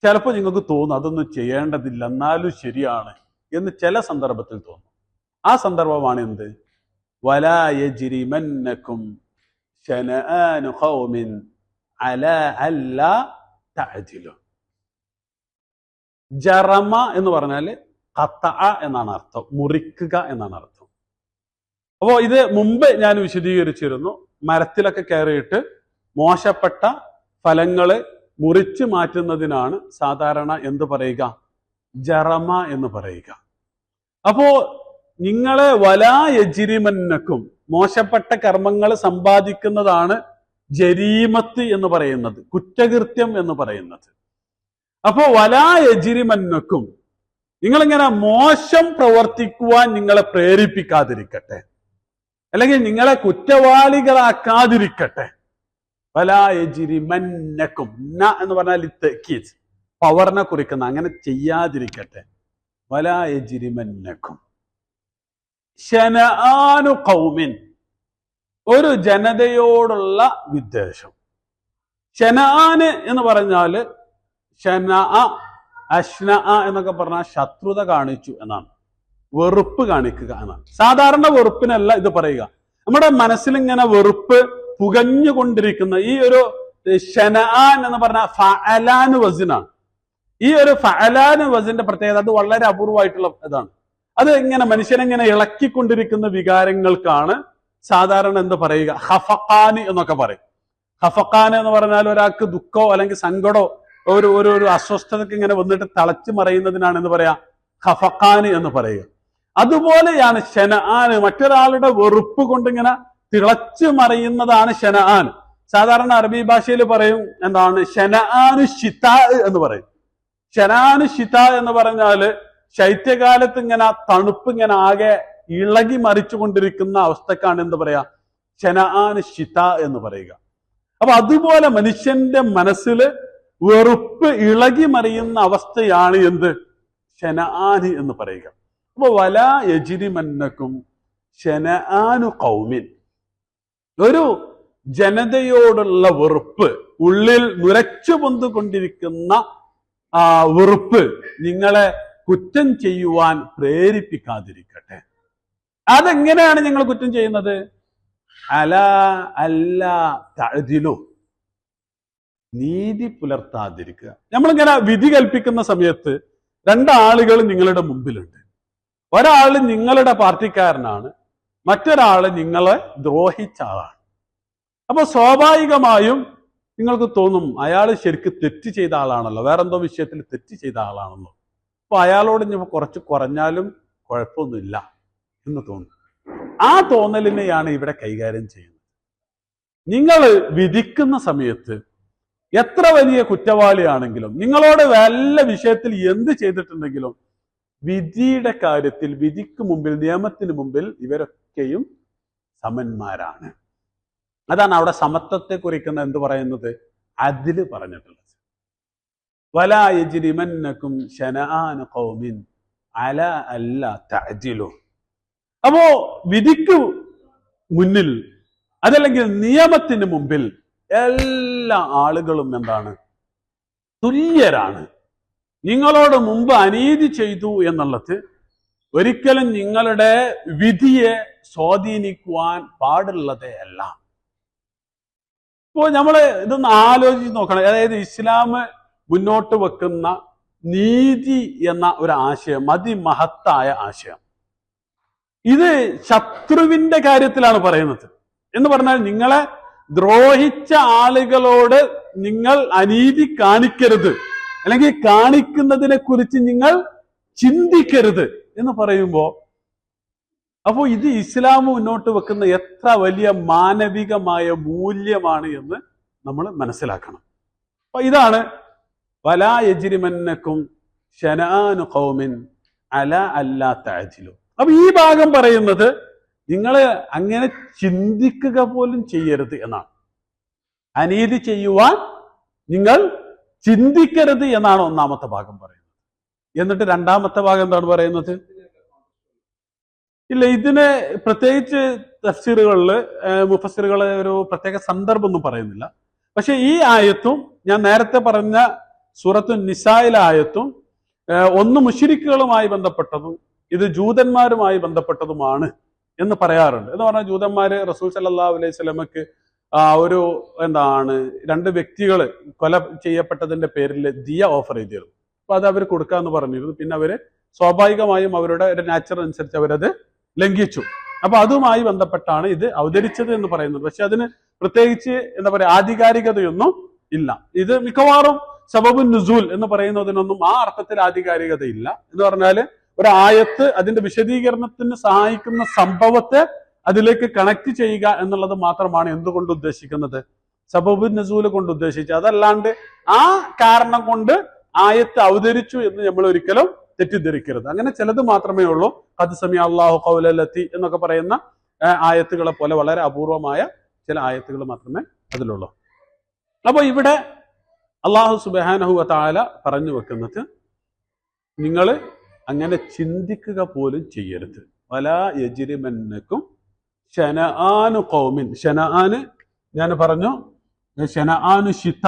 ചിലപ്പോൾ നിങ്ങൾക്ക് തോന്നും അതൊന്നും ചെയ്യേണ്ടതില്ല, എന്നാലും ശരിയാണ് എന്ന് ചില സന്ദർഭത്തിൽ തോന്നും. ആ സന്ദർഭമാണ് എന്ത്? വലാ യജ്രിമന്നകും ശനആനു ഖൗമിൻ അലാ അല്ലാ തഅദിലു. ജറമ എന്ന് പറഞ്ഞാല് ഖതഅ എന്നാണ് അർത്ഥം, മുറിക്കുക എന്നാണ് അർത്ഥം. അപ്പോ ഇത് മുമ്പ് ഞാൻ വിശദീകരിച്ചിരുന്നു. മരത്തിലൊക്കെ കയറിയിട്ട് മോശപ്പെട്ട ഫലങ്ങള് മുറിച്ചു മാറ്റുന്നതിനാണ് സാധാരണ എന്ത് പറയുക? ജറമ എന്ന് പറയുക. അപ്പോ നിങ്ങളെ വലാ യജ്രിമന്നകും, മോശപ്പെട്ട കർമ്മങ്ങൾ സമ്പാദിക്കുന്നതാണ് ജരീമത്ത് എന്ന് പറയുന്നത്, കുറ്റകൃത്യം എന്ന് പറയുന്നത്. അപ്പോ വലാ യജ്രിമന്നകും, നിങ്ങളിങ്ങനെ മോശം പ്രവർത്തിക്കുവാൻ നിങ്ങളെ പ്രേരിപ്പിക്കാതിരിക്കട്ടെ, അല്ലെങ്കിൽ നിങ്ങളെ കുറ്റവാളികളാക്കാതിരിക്കട്ടെ. വലാ യജ്രിമന്നകും, ന എന്ന് പറഞ്ഞാൽ തഅക്കീദ്, പവറിനെ കുറിക്കുന്ന, അങ്ങനെ ചെയ്യാതിരിക്കട്ടെ. വലാ യജ്രിമന്നകും ശനആനു ഖൗമിൻ, ഒരു ജനതയോടുള്ള വിദ്വേഷം. ശനആന് എന്ന് പറഞ്ഞാല് ശനഅ അശ്നഅ എന്നൊക്കെ പറഞ്ഞാൽ ശത്രുത കാണിച്ചു എന്നാണ്, വെറുപ്പ് കാണിക്കുക എന്നാണ്. സാധാരണ വെറുപ്പിനല്ല ഇത് പറയുക. നമ്മുടെ മനസ്സിലിങ്ങനെ വെറുപ്പ് പുകഞ്ഞുകൊണ്ടിരിക്കുന്ന ഈ ഒരു ശനആൻ എന്ന് പറഞ്ഞ ഫഅലാൻ വസിനാണ്. ഈ ഒരു ഫഅലാൻ വസിന്റെ പ്രത്യേകത അത് വളരെ അപൂർവമായിട്ടുള്ള ഇതാണ്. അത് ഇങ്ങനെ മനുഷ്യനെങ്ങനെ ഇളക്കിക്കൊണ്ടിരിക്കുന്ന വികാരങ്ങൾക്കാണ് സാധാരണ എന്ത് പറയുക? ഹഫഖാന് എന്നൊക്കെ പറയും. ഹഫഖാന് എന്ന് പറഞ്ഞാൽ ഒരാൾക്ക് ദുഃഖമോ അല്ലെങ്കിൽ സങ്കടമോ ഒരു ഒരു ഒരു അസ്വസ്ഥതയ്ക്ക് ഇങ്ങനെ വന്നിട്ട് തളച്ചു മറയുന്നതിനാണ് എന്ന് പറയാ ഹഫഖാന് എന്ന് പറയുക. അതുപോലെയാണ് ശനആന്, മറ്റൊരാളുടെ വെറുപ്പ് കൊണ്ടിങ്ങനെ തിളച്ചു മറയുന്നതാണ് ശനആൻ. സാധാരണ അറബി ഭാഷയിൽ പറയും എന്താണ്? ശനആനു ശിതാ എന്ന് പറയും. ശനആനു ശിതാ എന്ന് പറഞ്ഞാല് ശൈത്യകാലത്ത് ഇങ്ങനെ തണുപ്പ് ഇങ്ങനെ ആകെ ഇളകി മറിച്ചു കൊണ്ടിരിക്കുന്ന അവസ്ഥക്കാണ് എന്ത് പറയാ? ശനആനു ശിതാ എന്ന് പറയുക. അപ്പൊ അതുപോലെ മനുഷ്യന്റെ മനസ്സിൽ വെറുപ്പ് ഇളകി മറിയുന്ന അവസ്ഥയാണ് എന്ത്? ശനആന് എന്ന് പറയുക. അപ്പൊ വലാ യജ്രിമന്നകും ശനആനു ഖൗമിൻ, ഒരു ജനതയോടുള്ള വെറുപ്പ്, ഉള്ളിൽ നുരച്ചു പൊന്തുകൊണ്ടിരിക്കുന്ന വെറുപ്പ് നിങ്ങളെ കുറ്റം ചെയ്യുവാൻ പ്രേരിപ്പിക്കാതിരിക്കട്ടെ. അതെങ്ങനെയാണ് നിങ്ങൾ കുറ്റം ചെയ്യുന്നത്? അലാ അല്ലാ തഅദിലു, നീതി പുലർത്താതിരിക്കുക. നമ്മളിങ്ങനെ വിധി കൽപ്പിക്കുന്ന സമയത്ത് രണ്ടാളുകൾ നിങ്ങളുടെ മുമ്പിലുണ്ട്. ഒരാൾ നിങ്ങളുടെ പാർട്ടിക്കാരനാണ്, മറ്റൊരാൾ നിങ്ങളെ ദ്രോഹിച്ച ആളാണ്. അപ്പൊ സ്വാഭാവികമായും നിങ്ങൾക്ക് തോന്നും അയാൾ ശരിക്കും തെറ്റ് ചെയ്ത ആളാണല്ലോ, വേറെന്തോ വിഷയത്തിൽ തെറ്റ് ചെയ്ത ആളാണല്ലോ, അപ്പൊ അയാളോട് ഇനി കുറച്ച് കുറഞ്ഞാലും കുഴപ്പമൊന്നുമില്ല എന്ന് തോന്നും. ആ തോന്നലിനെയാണ് ഇവിടെ കൈകാര്യം ചെയ്യുന്നത്. നിങ്ങൾ വിധിക്കുന്ന സമയത്ത് എത്ര വലിയ കുറ്റവാളിയാണെങ്കിലും, നിങ്ങളോട് വല്ല വിഷയത്തിൽ എന്ത് ചെയ്തിട്ടുണ്ടെങ്കിലും, വിധിയുടെ കാര്യത്തിൽ, വിധിക്ക് മുമ്പിൽ, നിയമത്തിന് മുമ്പിൽ ഇവരൊക്കെയും സമന്മാരാണ്. അതാണ് അവിടെ സമത്വത്തെ കുറിക്കുന്ന എന്ത് പറയുന്നത്? അദ്ല് പറഞ്ഞിട്ടുള്ളത്. വലാ യജ്രിമന്നകും ശനആനു ഖൗമിൻ അലാ അല്ലാ തഅദിലു. അപ്പോ വിധിക്ക് മുന്നിൽ, അതല്ലെങ്കിൽ നിയമത്തിന് മുമ്പിൽ എല്ലാ ആളുകളും എന്താണ്? തുല്യരാണ്. നിങ്ങളോട് മുമ്പ് അനീതി ചെയ്തു എന്നുള്ളത് ഒരിക്കലും നിങ്ങളുടെ വിധിയെ സ്വാധീനിക്കുവാൻ പാടുള്ളതേ അല്ല. ഇപ്പോൾ നമ്മൾ ഇതൊന്ന് ആലോചിച്ച് നോക്കണം. അതായത് ഇസ്ലാം മുന്നോട്ട് വെക്കുന്ന നീതി എന്ന ഒരു ആശയം അതിമഹത്തായ ആശയം. ഇത് ശത്രുവിന്റെ കാര്യത്തിലാണ് പറയുന്നത്. എന്ന് പറഞ്ഞാൽ നിങ്ങളെ ദ്രോഹിച്ച ആളുകളോട് നിങ്ങൾ അനീതി കാണിക്കരുത്, അല്ലെങ്കിൽ കാണിക്കുന്നതിനെ കുറിച്ച് നിങ്ങൾ ചിന്തിക്കരുത് എന്ന് പറയുമ്പോൾ, അപ്പോൾ ഇത് ഇസ്ലാം മുന്നോട്ട് വെക്കുന്ന എത്ര വലിയ മാനവികമായ മൂല്യമാണ് എന്ന് നമ്മൾ മനസ്സിലാക്കണം. അപ്പൊ ഇതാണ് വലാ യജ്രിമന്നക്കും ശനാനു ഖൗമിൻ അലാ അല്ലാ തഅദിലു. അപ്പൊ ഈ ഭാഗം പറയുന്നത് നിങ്ങൾ അങ്ങനെ ചിന്തിക്കുക പോലും ചെയ്യരുത് എന്നാണ്. അനീതി ചെയ്യുവാൻ നിങ്ങൾ ചിന്തിക്കരുത് എന്നാണ് ഒന്നാമത്തെ ഭാഗം പറയുന്നത്. എന്നിട്ട് രണ്ടാമത്തെ ഭാഗം എന്താണ് പറയുന്നത്? ഇല്ല, ഇതിന് പ്രത്യേകിച്ച് തഫ്സീറുകളിൽ മുഫസ്സിറുകളെ ഒരു പ്രത്യേക സന്ദർഭം ഒന്നും പറയുന്നില്ല. പക്ഷെ ഈ ആയത്തും ഞാൻ നേരത്തെ പറഞ്ഞ സൂറത്തു നിസായിലെ ആയത്തും ഒന്ന് മുശ്രിക്കുകളുമായി ബന്ധപ്പെട്ടതും ഇത് ജൂതന്മാരുമായി ബന്ധപ്പെട്ടതുമാണ് എന്ന് പറയാറുണ്ട്. എന്ന് പറഞ്ഞാൽ ജൂതന്മാര് റസൂൽ സല്ലല്ലാഹു അലൈഹി വസല്ലമക്ക് ഒരു രണ്ട് വ്യക്തികൾ കൊല ചെയ്യപ്പെട്ടതിന്റെ പേരിൽ ദിയ ഓഫർ ചെയ്തിരുന്നു. അപ്പൊ അത് അവർ കൊടുക്കാന്ന് പറഞ്ഞിരുന്നു. പിന്നെ അവര് സ്വാഭാവികമായും അവരുടെ ഒരു നാച്ചർ അനുസരിച്ച് അവരത് ലംഘിച്ചു. അപ്പൊ അതുമായി ബന്ധപ്പെട്ടാണ് ഇത് അവതരിച്ചത് എന്ന് പറയുന്നത്. പക്ഷെ അതിന് പ്രത്യേകിച്ച് ആധികാരികതയൊന്നും ഇല്ല. ഇത് മിക്കവാറും സബബുൻ നുസൂൽ എന്ന് പറയുന്നതിനൊന്നും ആ അർത്ഥത്തിൽ ആധികാരികതയില്ല. എന്ന് പറഞ്ഞാല് ഒരു ആയത്ത് അതിന്റെ വിശദീകരണത്തിന് സഹായിക്കുന്ന സംഭവത്തെ അതിലേക്ക് കണക്ട് ചെയ്യുക എന്നുള്ളത് മാത്രമാണ് എന്തുകൊണ്ട് ഉദ്ദേശിക്കുന്നത്, സബബുൻ നുസൂൽ കൊണ്ട് ഉദ്ദേശിച്ചത്. അതല്ലാണ്ട് ആ കാരണം കൊണ്ട് ആയത്ത് അവതരിച്ചു എന്ന് നമ്മൾ ഒരിക്കലും തെറ്റിദ്ധരിക്കരുത്. അങ്ങനെ ചിലത് മാത്രമേ ഉള്ളൂ. ഖദ് സമിഅ അല്ലാഹു ഖൗലല്ലത്തി എന്നൊക്കെ പറയുന്ന ആയത്തുകളെ പോലെ വളരെ അപൂർവമായ ചില ആയത്തുകൾ മാത്രമേ അതിലുള്ളൂ. അപ്പൊ ഇവിടെ അല്ലാഹു സുബ്ഹാനഹു വ തആല പറഞ്ഞു വെക്കുന്നത് നിങ്ങൾ അങ്ങനെ ചിന്തിക്കുക പോലും ചെയ്യരുത്. വലാ യജ്രിമന്നക്കും ശനആനു ഖൗമിൻ. ശനആന് ഞാൻ പറഞ്ഞു, ശനആനു ശിത,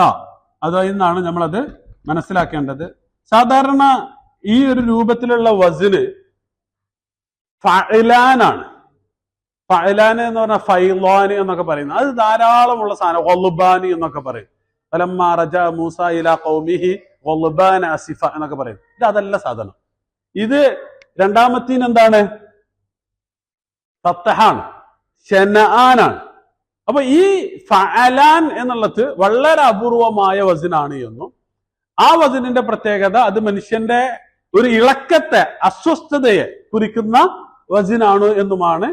അതായെന്നാണ് നമ്മളത് മനസ്സിലാക്കേണ്ടത്. സാധാരണ ഈ ഒരു രൂപത്തിലുള്ള വസ്ന് ഫഅലാനാണ്. ഫഅലാൻ എന്ന് പറഞ്ഞാൽ ഫൈളാന് എന്നൊക്കെ പറയുന്നത് അത് ധാരാളമുള്ള സാധനം. ഗളുബാനി എന്നൊക്കെ പറയും. ഫലമ്മാ റജഅ മൂസ ഇലാ ഖൗമിഹി ഗളുബാന അസിഫ എന്നൊക്കെ പറയും. ഇത് അതല്ല സാധനം. ഇത് രണ്ടാമത്തേന് എന്താണ്? ഫത്തഹാണ്, ശനആനാണ്. അപ്പൊ ഈ ഫഅലാൻ എന്നുള്ളത് വളരെ അപൂർവമായ വസ്നാണ് എന്നും ആ വസ്നിന്റെ പ്രത്യേകത അത് മനുഷ്യന്റെ ഒരു ഇളക്കത്തെ, അസ്വസ്ഥതയെ കുറിക്കുന്ന വസ്നാണ് എന്നുമാണ്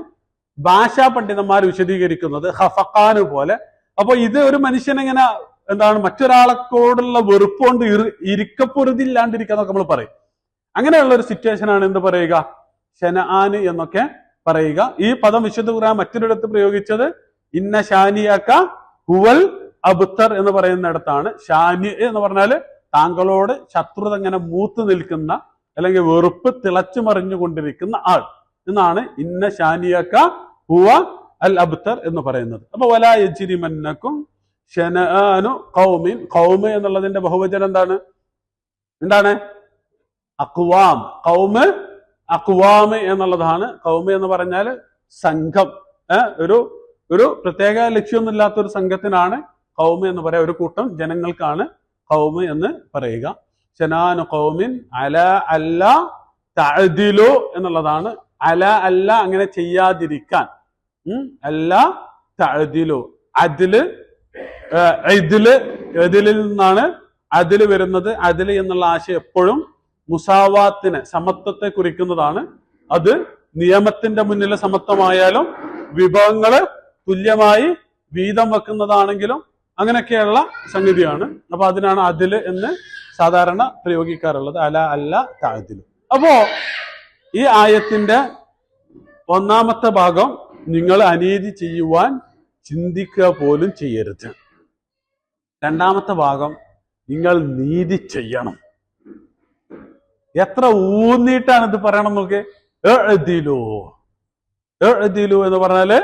ഭാഷാ പണ്ഡിതന്മാർ വിശദീകരിക്കുന്നത്. ഖഫഖാന് പോലെ. അപ്പൊ ഇത് ഒരു മനുഷ്യനെങ്ങനെ മറ്റൊരാളെക്കോടുള്ള വെറുപ്പ് കൊണ്ട് ഇരിക്കപ്പൊരുതില്ലാണ്ടിരിക്കുക എന്നൊക്കെ നമ്മൾ പറയും. അങ്ങനെയുള്ള ഒരു സിറ്റുവേഷൻ ആണ് എന്ത് പറയുക, ശനആന് എന്നൊക്കെ പറയുക. ഈ പദം വിശുദ്ധ ഖുർആൻ മറ്റൊരിടത്ത് പ്രയോഗിച്ചത് ഇന്ന ഷാനിയക ഹുവൽ അബ്തർ എന്ന് പറയുന്നിടത്താണ്. ഷാനി എന്ന് പറഞ്ഞാല് താങ്കളോട് ശത്രുത ഇങ്ങനെ മൂത്ത് നിൽക്കുന്ന അല്ലെങ്കിൽ വെറുപ്പ് തിളച്ചു മറിഞ്ഞുകൊണ്ടിരിക്കുന്ന ആൾ എന്നാണ് ഇന്ന ഷാനിയക ഹുവ അൽ അബ്തർ എന്ന് പറയുന്നത്. അപ്പൊ വലാ യജ്രിമന്നക്കും ശനആനു ഖൗമിൻ. ഖൗമ് എന്നുള്ളതിന്റെ ബഹുവചനം എന്താണ്? അഖ്വാം. ഖൗമ് അഖ്വാം എന്നുള്ളതാണ്. ഖൗമ് എന്ന് പറഞ്ഞാൽ സംഘം, ഒരു പ്രത്യേക ലക്ഷ്യമൊന്നുമില്ലാത്ത ഒരു സംഘത്തിനാണ് ഖൗമ് എന്ന് പറയാ. ഒരു കൂട്ടം ജനങ്ങൾക്കാണ് ഖൗമ് എന്ന് പറയുക. ശനാനു ഖൗമിൻ അലാ അല്ലാ തഅദിലു എന്നുള്ളതാണ്. അലാ അല്ല അങ്ങനെ ചെയ്യാതിരിക്കാൻ. അല്ലാ തഅദിലു. അദ്ല്, ഇതിലിൽ നിന്നാണ് അദ്ല് വരുന്നത്. അദ്ല് എന്നുള്ള ആശയം എപ്പോഴും മുസാവാത്തിനെ, സമത്വത്തെ കുറിക്കുന്നതാണ്. അത് നിയമത്തിന്റെ മുന്നിലെ സമത്വമായാലും വിഭവങ്ങള് തുല്യമായി വീതം വെക്കുന്നതാണെങ്കിലും അങ്ങനെയൊക്കെയുള്ള സംഗതിയാണ്. അപ്പൊ അതിനാണ് അദ്ല് എന്ന് സാധാരണ പ്രയോഗിക്കാറുള്ളത്. അല അല്ല തഅദിലു. അപ്പോ ഈ ആയത്തിന്റെ ഒന്നാമത്തെ ഭാഗം നിങ്ങൾ അനീതി ചെയ്യുവാൻ ചിന്തിക്കുക പോലും ചെയ്യരുത്. രണ്ടാമത്തെ ഭാഗം നിങ്ങൾ നീതി ചെയ്യണം. എത്ര ഊന്നിയിട്ടാണ് ഇത് പറയണം നോക്ക്. എഅ്ദിലു എന്ന് പറഞ്ഞാല്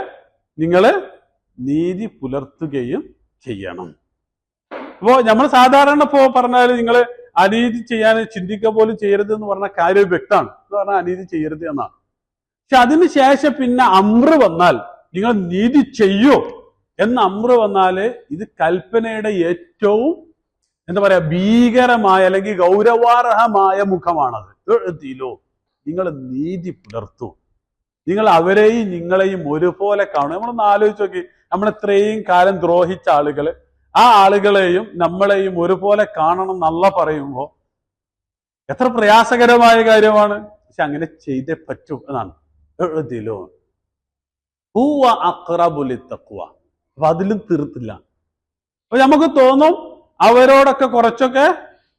നിങ്ങള് നീതി പുലർത്തുകയും ചെയ്യണം. അപ്പോ നമ്മൾ സാധാരണ പറഞ്ഞാല് നിങ്ങൾ അനീതി ചെയ്യാൻ ചിന്തിക്കുക പോലും ചെയ്യരുത് എന്ന് പറഞ്ഞ കാര്യം വ്യക്തമാണ്. എന്ന് പറഞ്ഞാൽ അനീതി ചെയ്യരുത് എന്നാണ്. പക്ഷെ അതിന് ശേഷം പിന്നെ അമ്ര് വന്നാൽ, നിങ്ങൾ നീതി ചെയ്യൂ എന്ന അമ്ര് വന്നാല് ഇത് കൽപ്പനയുടെ ഏറ്റവും എന്താ പറയാ ഭീകരമായ അല്ലെങ്കിൽ ഗൗരവാർഹമായ മുഖമാണത്. എഴുതിയില്ലോ, നിങ്ങൾ നീതി പുലർത്തൂ, നിങ്ങൾ അവരെയും നിങ്ങളെയും ഒരുപോലെ കാണും. നമ്മളൊന്ന് ആലോചിച്ച് നോക്കി, നമ്മൾ ഇത്രയും കാലം ദ്രോഹിച്ച ആളുകള്, ആ ആളുകളെയും നമ്മളെയും ഒരുപോലെ കാണണം എന്നല്ല പറയുമ്പോ എത്ര പ്രയാസകരമായ കാര്യമാണ്. പക്ഷെ അങ്ങനെ ചെയ്തേ പറ്റൂ എന്നാണ്. എഴുതിയില്ലോ ഹുവ അഖ്റബു ലിത്തഖ്വ. അപ്പൊ അതിലും തീർത്തില്ല. അപ്പൊ നമുക്ക് തോന്നും അവരോടൊക്കെ കുറച്ചൊക്കെ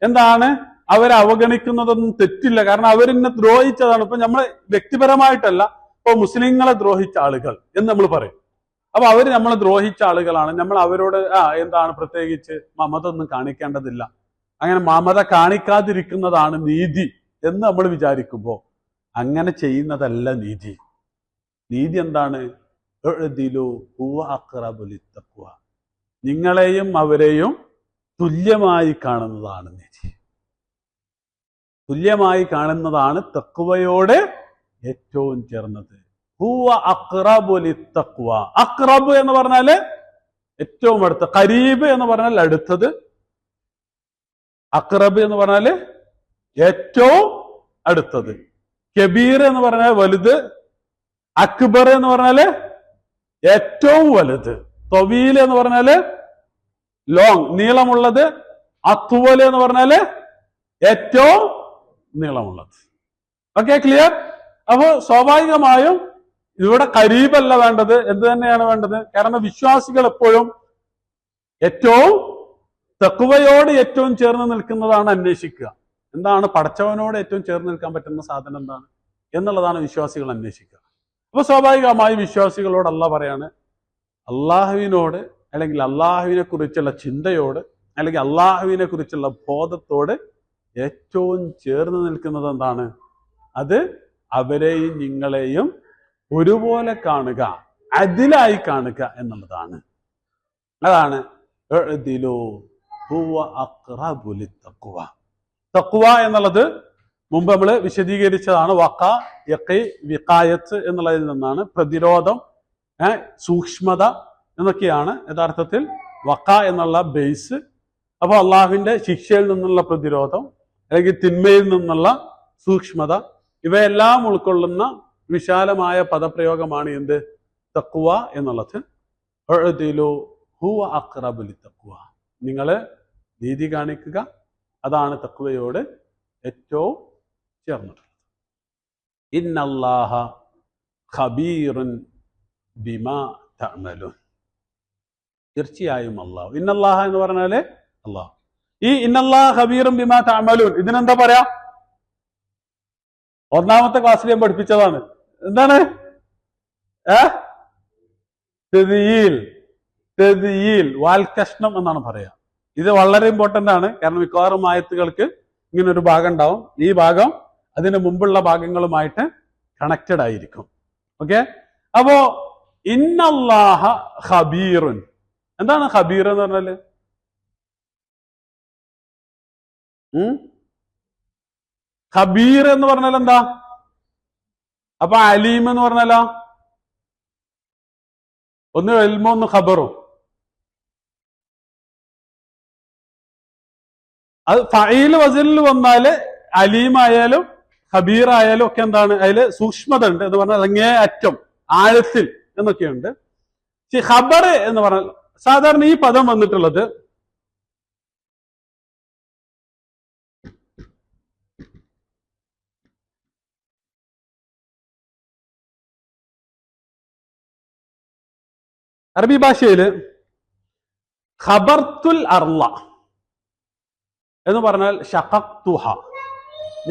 എന്താണ് അവരെ അവഗണിക്കുന്നതൊന്നും തെറ്റില്ല, കാരണം അവരെന്നെ ദ്രോഹിച്ചതാണ്. ഇപ്പൊ നമ്മളെ വ്യക്തിപരമായിട്ടല്ല, ഇപ്പൊ മുസ്ലിങ്ങളെ ദ്രോഹിച്ച ആളുകൾ എന്ന് നമ്മൾ പറയും. അപ്പൊ അവര് നമ്മളെ ദ്രോഹിച്ച ആളുകളാണ്, നമ്മൾ അവരോട് എന്താണ് പ്രത്യേകിച്ച് മമതൊന്നും കാണിക്കേണ്ടതില്ല, അങ്ങനെ മമത കാണിക്കാതിരിക്കുന്നതാണ് നീതി എന്ന് നമ്മൾ വിചാരിക്കുമ്പോ അങ്ങനെ ചെയ്യുന്നതല്ല നീതി. നീതി എന്താണ്? നിങ്ങളെയും അവരെയും തുല്യമായി കാണുന്നതാണ് നീതി. തുല്യമായി കാണുന്നതാണ് തഖ്വയോട് ഏറ്റവും ചേർന്നത്. ഹുവ അഖ്റബു ലിത്തഖ്വ. അഖ്റബ് എന്ന് പറഞ്ഞാല് ഏറ്റവും അടുത്ത, ഖരീബ് എന്ന് പറഞ്ഞാൽ അടുത്തത്, അഖ്റബ് എന്ന് പറഞ്ഞാല് ഏറ്റവും അടുത്തത്, കബീർ എന്ന് പറഞ്ഞാൽ വലുത്, അക്ബർ എന്ന് പറഞ്ഞാല് ഏറ്റവും വലുത്, തൊവീൽ എന്ന് പറഞ്ഞാല് ലോങ് നീളമുള്ളത്, അത്വൽ എന്ന് പറഞ്ഞാല് ഏറ്റവും നീളമുള്ളത്. Okay, clear? അപ്പൊ സ്വാഭാവികമായും ഇവിടെ ഖരീബല്ല വേണ്ടത്, എന്ത് തന്നെയാണ് വേണ്ടത്? കാരണം വിശ്വാസികൾ എപ്പോഴും ഏറ്റവും തഖ്വയോട് ഏറ്റവും ചേർന്ന് നിൽക്കുന്നതാണ് അന്വേഷിക്കുക. എന്താണ് പടച്ചവനോട് ഏറ്റവും ചേർന്ന് നിൽക്കാൻ പറ്റുന്ന സാധനം എന്താണ് എന്നുള്ളതാണ് വിശ്വാസികൾ അന്വേഷിക്കുക. അപ്പൊ സ്വാഭാവികമായി വിശ്വാസികളോട് അല്ലാഹ് പറയാണ്, അള്ളാഹുവിനോട് അല്ലെങ്കിൽ അള്ളാഹുവിനെ കുറിച്ചുള്ള ചിന്തയോട് അല്ലെങ്കിൽ അള്ളാഹുവിനെ കുറിച്ചുള്ള ബോധത്തോട് ഏറ്റവും ചേർന്ന് നിൽക്കുന്നത് എന്താണ്? അത് അവരെയും നിങ്ങളെയും ഒരുപോലെ കാണുക, അതിലായി കാണുക എന്നുള്ളതാണ്. അതാണ് തഖ്വ എന്നുള്ളത് മുമ്പ് നമ്മൾ വിശദീകരിച്ചതാണ്. വിഖായത്ത് എന്നുള്ളതിൽ നിന്നാണ് പ്രതിരോധം, സൂക്ഷ്മത എന്നൊക്കെയാണ് യഥാർത്ഥത്തിൽ വഖ എന്നുള്ള ബേസ്. അപ്പൊ അള്ളാഹുവിന്റെ ശിക്ഷയിൽ നിന്നുള്ള പ്രതിരോധം അല്ലെങ്കിൽ തിന്മയിൽ നിന്നുള്ള സൂക്ഷ്മത, ഇവയെല്ലാം ഉൾക്കൊള്ളുന്ന വിശാലമായ പദപ്രയോഗമാണ് എന്ത്? തഖ്വ എന്നുള്ളത്. ഹുവ അഖ്റബു ലിത്തഖ്വ. നിങ്ങൾ നീതി കാണിക്കുക, അതാണ് തഖ്വയോട് ഏറ്റവും ചേർന്നിട്ടുള്ളത്. ഇന്നല്ലാഹ ഖബീറുൻ ബിമാ തഅമലൂൻ. തീർച്ചയായും അല്ലാഹു, ഇന്നല്ലാഹ എന്ന് പറഞ്ഞാല് അല്ലാഹു. ഈ ഇന്നല്ലാഹ ഖബീറുൻ ബിമാ തഅമലൂൻ ഇതിനെന്താ പറയാ? ഒന്നാമത്തെ ക്ലാസ്സിൽ ഞാൻ പഠിപ്പിച്ചതാണ്. എന്താണ്? തെദീൽ, വാൽകഷ്ണം എന്നാണ് പറയാ. ഇത് വളരെ ഇമ്പോർട്ടന്റ് ആണ്, കാരണം മിക്കവാറും ആയത്തുകൾക്ക് ഇങ്ങനെ ഒരു ഭാഗം ഉണ്ടാവും. ഈ ഭാഗം അതിന് മുമ്പുള്ള ഭാഗങ്ങളുമായിട്ട് കണക്റ്റഡ് ആയിരിക്കും. ഓക്കെ, അപ്പോ ഇന്നല്ലാഹ ഖബീറുൻ. എന്താണ് ഖബീർ എന്ന് പറഞ്ഞാല്? ഖബീർ എന്ന് പറഞ്ഞാൽ എന്താ? അപ്പൊ അലീം എന്ന് പറഞ്ഞാലോ? ഒന്ന് ഇൽമും ഒന്ന് ഖബറും. അത് ഫഈൽ വസനിൽ വന്നാല് അലീം ആയാലും ഖബീർ ആയാലും ഒക്കെ എന്താണ്? അതില് സൂക്ഷ്മത ഉണ്ട് എന്ന് പറഞ്ഞാൽ അങ്ങേ അറ്റം ആഴത്തിൽ എന്നൊക്കെയുണ്ട്. പക്ഷെ ഖബർ എന്ന് പറഞ്ഞാൽ സാധാരണ ഈ പദം വന്നിട്ടുള്ളത് അറബി ഭാഷയില് ഖബർത്തുൽ അർള എന്ന് പറഞ്ഞാൽ ഷഖഖ്തുഹ,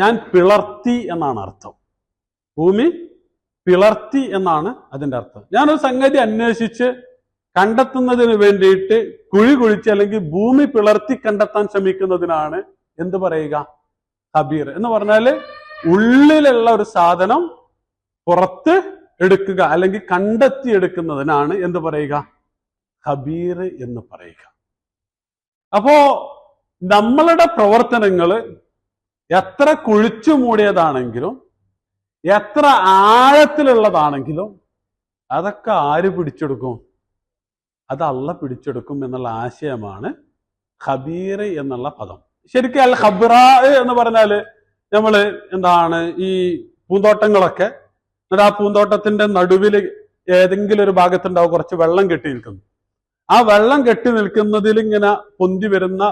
ഞാൻ പിളർത്തി എന്നാണ് അർത്ഥം. ഭൂമി പിളർത്തി എന്നാണ് അതിന്റെ അർത്ഥം. ഞാനൊരു സംഗതി അന്വേഷിച്ച് കണ്ടെത്തുന്നതിന് വേണ്ടിയിട്ട് കുഴി കുഴിച്ച് അല്ലെങ്കിൽ ഭൂമി പിളർത്തി കണ്ടെത്താൻ ശ്രമിക്കുന്നതിനാണ് എന്ത് പറയുക? ഖബീർ എന്ന് പറഞ്ഞാല് ഉള്ളിലുള്ള ഒരു സാധനം പുറത്ത് എടുക്കുക അല്ലെങ്കിൽ കണ്ടെത്തി എടുക്കുന്നതിനാണ് എന്ത് പറയുക? ഖബീർ എന്ന് പറയുക. അപ്പോ നമ്മളുടെ പ്രവർത്തനങ്ങൾ എത്ര കുഴിച്ചു മൂടിയതാണെങ്കിലും എത്ര ആഴത്തിലുള്ളതാണെങ്കിലും അതൊക്കെ ആര് പിടിച്ചെടുക്കും? അത് അള്ള പിടിച്ചെടുക്കും എന്നുള്ള ആശയമാണ് ഖബീർ എന്നുള്ള പദം. ശരിക്കും അൽ ഖബ്റാ എന്ന് പറഞ്ഞാല് നമ്മള് എന്താണ് ഈ പൂന്തോട്ടങ്ങളൊക്കെ, എന്നിട്ട് ആ പൂന്തോട്ടത്തിന്റെ നടുവിൽ ഏതെങ്കിലും ഒരു ഭാഗത്തുണ്ടാവും കുറച്ച് വെള്ളം കെട്ടി നിൽക്കുന്നു. ആ വെള്ളം കെട്ടി നിൽക്കുന്നതിൽ ഇങ്ങനെ പൊന്തി വരുന്ന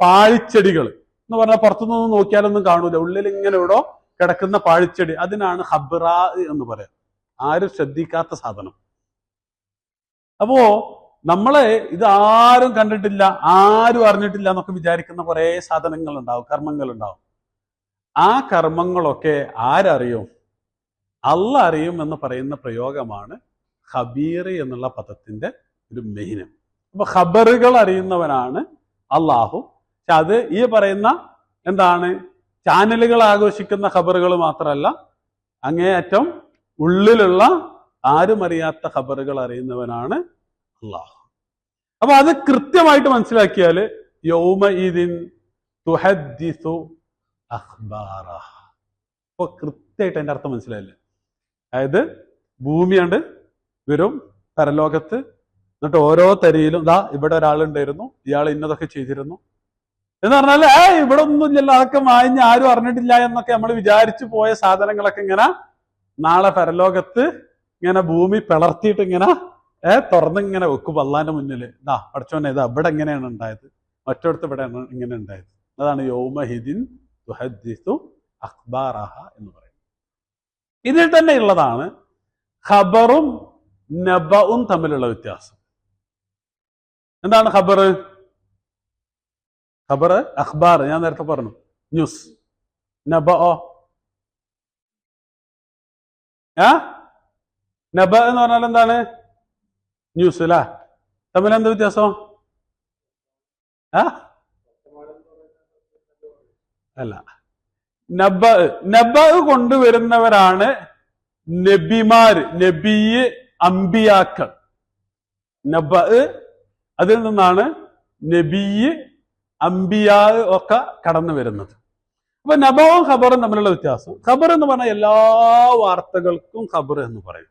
പാഴിച്ചെടികൾ എന്ന് പറഞ്ഞാൽ പുറത്തുനിന്ന് നോക്കിയാലൊന്നും കാണൂല, ഉള്ളിൽ ഇങ്ങനെ ഇവിടെ കിടക്കുന്ന പാഴിച്ചെടി, അതിനാണ് ഖബ്റാ എന്ന് പറയാം. ആരും ശ്രദ്ധിക്കാത്ത സാധനം. അപ്പോ നമ്മളെ ഇത് ആരും കണ്ടിട്ടില്ല, ആരും അറിഞ്ഞിട്ടില്ല എന്നൊക്കെ വിചാരിക്കുന്ന കുറെ സാധനങ്ങൾ ഉണ്ടാവും, കർമ്മങ്ങൾ ഉണ്ടാവും. ആ കർമ്മങ്ങളൊക്കെ ആരറിയും? അള്ള അറിയും എന്ന് പറയുന്ന പ്രയോഗമാണ് ഖബീർ എന്നുള്ള പദത്തിന്റെ ഒരു മെയിന്. അപ്പൊ ഖബറുകൾ അറിയുന്നവനാണ് അള്ളാഹു. പക്ഷെ അത് ഈ പറയുന്ന എന്താണ് ചാനലുകൾ ആഘോഷിക്കുന്ന ഖബറുകൾ മാത്രമല്ല, അങ്ങേയറ്റം ഉള്ളിലുള്ള ആരും അറിയാത്ത ഖബറുകൾ അറിയുന്നവനാണ് അള്ളാഹു. അപ്പൊ അത് കൃത്യമായിട്ട് മനസ്സിലാക്കിയാല് യൗമഇദിൻ തുഹദ്ദിസു അഖ്ബാറഹ. അപ്പൊ കൃത്യമായിട്ട് അതിന്റെ അർത്ഥം മനസ്സിലായില്ലേ? അതായത് ഭൂമിയാണ്ട് വരും പരലോകത്ത്, എന്നിട്ട് ഓരോ തരിയിലും ദാ ഇവിടെ ഒരാളുണ്ടായിരുന്നു, ഇയാൾ ഇന്നതൊക്കെ ചെയ്തിരുന്നു എന്ന് പറഞ്ഞാല് ഇവിടെ ഒന്നുമില്ലല്ലോ, അതൊക്കെ മാഞ്ഞ് ആരും അറിഞ്ഞിട്ടില്ല എന്നൊക്കെ നമ്മൾ വിചാരിച്ചു പോയ സാധനങ്ങളൊക്കെ ഇങ്ങനെ നാളെ പരലോകത്ത് ഇങ്ങനെ ഭൂമി പിളർത്തിയിട്ട് ഇങ്ങനെ തുറന്നിങ്ങനെ വെക്കും അള്ളാന്റെ മുന്നിൽ. ഇതാ പഠിച്ചോനെ, ഇതാ ഇവിടെ എങ്ങനെയാണ് ഉണ്ടായത്, മറ്റൊടുത്ത് ഇവിടെ ഇങ്ങനെ ഉണ്ടായത്. അതാണ് യൗമഹിദിൻ തുഹദ്ദിസു അഖ്ബാറഹ എന്ന് പറയുന്നത്. ഇതിൽ തന്നെ ഉള്ളതാണ് ഖബറും നബഉം തമ്മിലുള്ള വ്യത്യാസം. എന്താണ് ഖബർ? ഖബർ അഖ്ബാർ ഞാൻ നേരത്തെ പറഞ്ഞു, ന്യൂസ്. നബഅോ? നബ എന്ന് പറഞ്ഞാൽ എന്താണ്? ന്യൂസ് അല്ലേ? തമ്മിൽ എന്താ വ്യത്യാസം? അല്ല, നബ കൊണ്ടുവരുന്നവരാണ് നബിമാര്, നബിയ്, അംബിയാക്കൾ. നബ അതിൽ നിന്നാണ് നബിയ്, അംബിയാ ഒക്കെ കടന്നു വരുന്നത്. അപ്പൊ നബവും ഖബറും തമ്മിലുള്ള വ്യത്യാസം. ഖബർ എന്ന് പറഞ്ഞാൽ എല്ലാ വാർത്തകൾക്കും ഖബർ എന്ന് പറയും.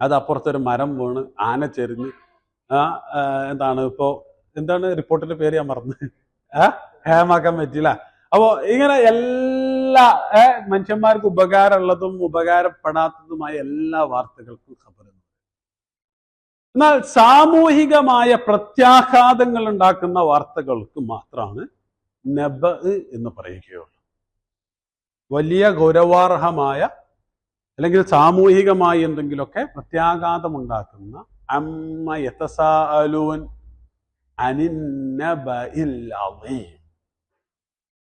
അത് അപ്പുറത്തൊരു മരം വീണ്, ആന ചെരിഞ്ഞ്, എന്താണ് ഇപ്പോ എന്താണ് റിപ്പോർട്ടിന്റെ പേര് ഞാൻ മറന്ന്, ഹേമാക്കാൻ പറ്റില്ല. അപ്പോ ഇങ്ങനെ എല്ലാ മനുഷ്യന്മാർക്ക് ഉപകാരമുള്ളതും ഉപകാരപ്പെടാത്തതുമായ എല്ലാ വാർത്തകൾക്കും ഖബർ. എന്നാൽ സാമൂഹികമായ പ്രത്യാഘാതങ്ങൾ ഉണ്ടാക്കുന്ന വാർത്തകൾക്ക് മാത്രമാണ് നബ എന്ന് പറയുകയുള്ളൂ. വലിയ ഗൗരവാർഹമായ അല്ലെങ്കിൽ സാമൂഹികമായി എന്തെങ്കിലുമൊക്കെ പ്രത്യാഘാതം ഉണ്ടാക്കുന്ന അമ്മ യതസാഅലൂൻ അനിൻ നബഇൽ അളീം,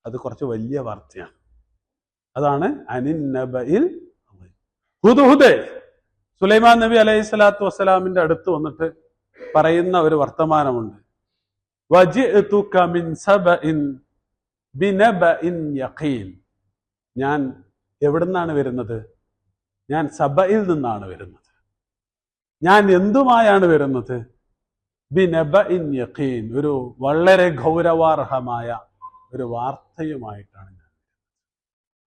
അത് കുറച്ച് വലിയ വാർത്തയാണ്. അതാണ് അനിൻ നബഇൽ അളീം. ഹുദ്ഹുദ് സുലൈമാൻ നബി അലൈഹി സ്വലാത്തു വസ്സലാമിന്റെ അടുത്ത് വന്നിട്ട് പറയുന്ന ഒരു വർത്തമാനമുണ്ട്. വജിഅ്തുക മിൻ സബഇൻ ബിനബഇൻ യഖീൻ. ഞാൻ എവിടുന്നാണ് വരുന്നത്? ഞാൻ സബയിൽ നിന്നാണ് വരുന്നത്. ഞാൻ എന്തുമായാണ് വരുന്നത്? ബിനബഇൻ യഖീൻ, ഒരു വളരെ ഗൗരവാർഹമായ ഒരു വാർത്തയുമായിട്ടാണ് ഞാൻ.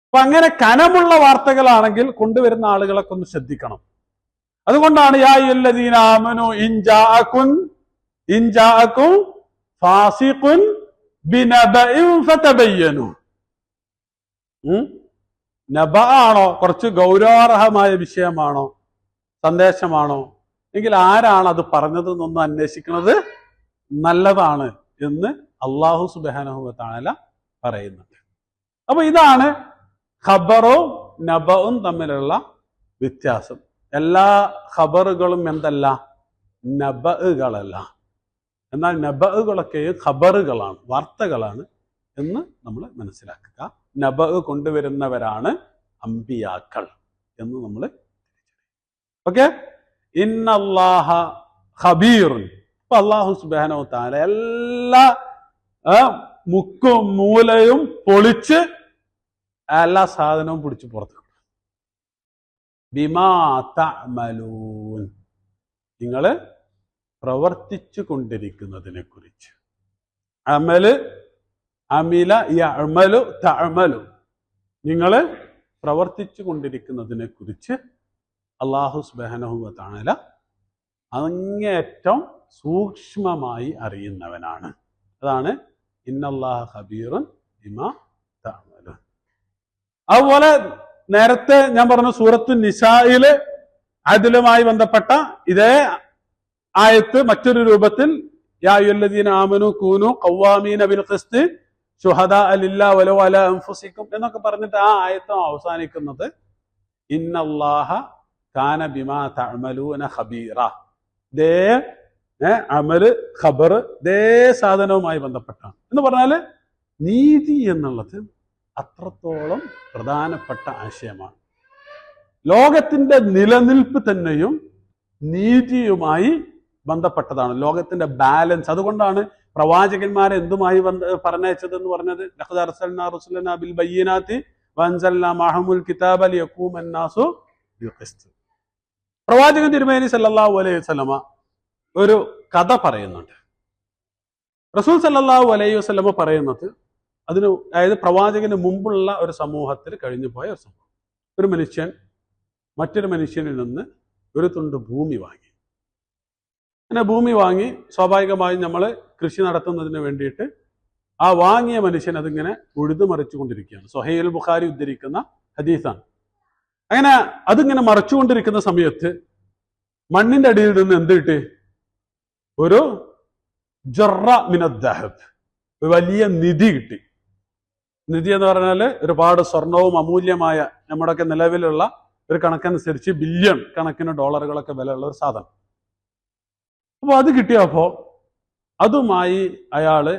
അപ്പൊ അങ്ങനെ കനമുള്ള വാർത്തകളാണെങ്കിൽ കൊണ്ടുവരുന്ന ആളുകളൊക്കെ ഒന്ന് ശ്രദ്ധിക്കണം. അതുകൊണ്ടാണ് യാ അയ്യുഹല്ലദീന ആമനൂ ഇൻ ജാഅകും ഫാസിഖുൻ ബിനബഇൻ ഫതബയ്യനു. നബ ആണോ, കുറച്ച് ഗൗരവാർഹമായ വിഷയമാണോ, സന്ദേശമാണോ, എങ്കിൽ ആരാണ് അത് പറഞ്ഞതെന്നൊന്ന് അന്വേഷിക്കുന്നത് നല്ലതാണ് എന്ന് അല്ലാഹു സുബ്ഹാനഹു വ തആല പറയുന്നുണ്ട്. അപ്പൊ ഇതാണ് ഖബറും നബഉം തമ്മിലുള്ള വ്യത്യാസം. എല്ലാ ഖബറുകളും എന്തല്ല? നബഅുകളല്ല. എന്നാൽ നബഅുകളൊക്കെയും ഖബറുകളാണ്, വാർത്തകളാണ് എന്ന് നമ്മൾ മനസ്സിലാക്കുക. നബഅ് കൊണ്ടുവരുന്നവരാണ് അംബിയാക്കൾ എന്ന് നമ്മൾ. ഓക്കെ, ഇന്നല്ലാഹ ഖബീറുൻ. അപ്പൊ അല്ലാഹു സുബ്ഹാനഹു തആല എല്ലാ മുക്കും മൂലയും പൊളിച്ച് എല്ലാ സാധനവും പിടിച്ച് പുറത്തു. ബിമാ തഅമലൂൻ, നിങ്ങൾ പ്രവർത്തിച്ചു കൊണ്ടിരിക്കുന്നതിനെ കുറിച്ച്. അമല്, അമില, യഅമലു, തഅമലു. നിങ്ങൾ പ്രവർത്തിച്ചു കൊണ്ടിരിക്കുന്നതിനെ കുറിച്ച് അല്ലാഹു സുബ്ഹാനഹു വ തആല അങ്ങേയറ്റം സൂക്ഷ്മമായി അറിയുന്നവനാണ്. അതാണ് ഇന്നല്ലാഹ ഖബീറുൻ ബിമാ തഅമലൂൻ. അതുപോലെ നേരത്തെ ഞാൻ പറഞ്ഞു സൂറത്തു നിസായില് അദ്ലുമായി ബന്ധപ്പെട്ട ഇതേ ആയത്ത് മറ്റൊരു രൂപത്തിൽ യാ അയ്യുഹല്ലദീന ആമനൂ കൂനൂ ഖവ്വാമീന ബിൽ ഖിസ്തി ശുഹദാ ലില്ലാഹി വലൗ അലാ അൻഫുസിക്കും എന്നൊക്കെ പറഞ്ഞിട്ട് ആ ആയത്ത് അവസാനിക്കുന്നത് ഇന്നല്ലാഹ കാന ബിമാ തഅമലൂന ഖബീറ. ദേ അമല്, ഖബർ ദേ സാധനവുമായി ബന്ധപ്പെട്ടാണ് എന്ന് പറഞ്ഞാല് നീതി എന്നുള്ളത് അത്രത്തോളം പ്രധാനപ്പെട്ട ആശയമാണ്. ലോകത്തിന്റെ നിലനിൽപ്പ് തന്നെയും നീതിയുമായി ബന്ധപ്പെട്ടതാണ്, ലോകത്തിന്റെ ബാലൻസ്. അതുകൊണ്ടാണ് പ്രവാചകന്മാരെ എന്തുമായി പറഞ്ഞയച്ചത് എന്ന് പറഞ്ഞത് ലഖദ് അർസൽനാ റസൂലനാ ബിൽ ബയ്യിനാതി വഅൻസൽനാ മഅഹുൽ കിതാബ ലിയഖൂമൻ നാസു ബിൽ ഖിസ്ത്. പ്രവാചകൻ തിരുമേനി സല്ലല്ലാഹു അലൈഹി വസല്ലമ ഒരു കഥ പറയുന്നുണ്ട്. റസൂൽ സല്ലല്ലാഹു അലൈഹി വസല്ലമ പറയുന്നത് അതായത് പ്രവാചകന് മുമ്പുള്ള ഒരു സമൂഹത്തിൽ കഴിഞ്ഞു പോയ ഒരു സംഭവം. ഒരു മനുഷ്യൻ മറ്റൊരു മനുഷ്യനിൽ നിന്ന് ഒരു തുണ്ട് ഭൂമി വാങ്ങി. അങ്ങനെ ഭൂമി വാങ്ങി സ്വാഭാവികമായും നമ്മൾ കൃഷി നടത്തുന്നതിന് വേണ്ടിയിട്ട് ആ വാങ്ങിയ മനുഷ്യൻ അതിങ്ങനെ ഉഴുതുമറിച്ചു കൊണ്ടിരിക്കുകയാണ്. സ്വഹീഹുൽ ബുഖാരി ഉദ്ധരിക്കുന്ന ഹദീസാണ്. അങ്ങനെ അതിങ്ങനെ മറച്ചുകൊണ്ടിരിക്കുന്ന സമയത്ത് മണ്ണിന്റെ അടിയിൽ നിന്ന് എന്ത് കിട്ടി? ഒരു ജറ മിനദ് ദഹബ്, ഒരു വലിയ നിധി കിട്ടി. നിധി എന്ന് പറഞ്ഞാൽ ഒരുപാട് സ്വർണവും അമൂല്യമായ നമ്മുടെയൊക്കെ നിലവിലുള്ള ഒരു കണക്കനുസരിച്ച് ബില്യൺ കണക്കിന് ഡോളറുകളൊക്കെ വിലയുള്ള ഒരു സാധനം. അപ്പോൾ അത് കിട്ടിയപ്പോൾ അതുമായി അയാള്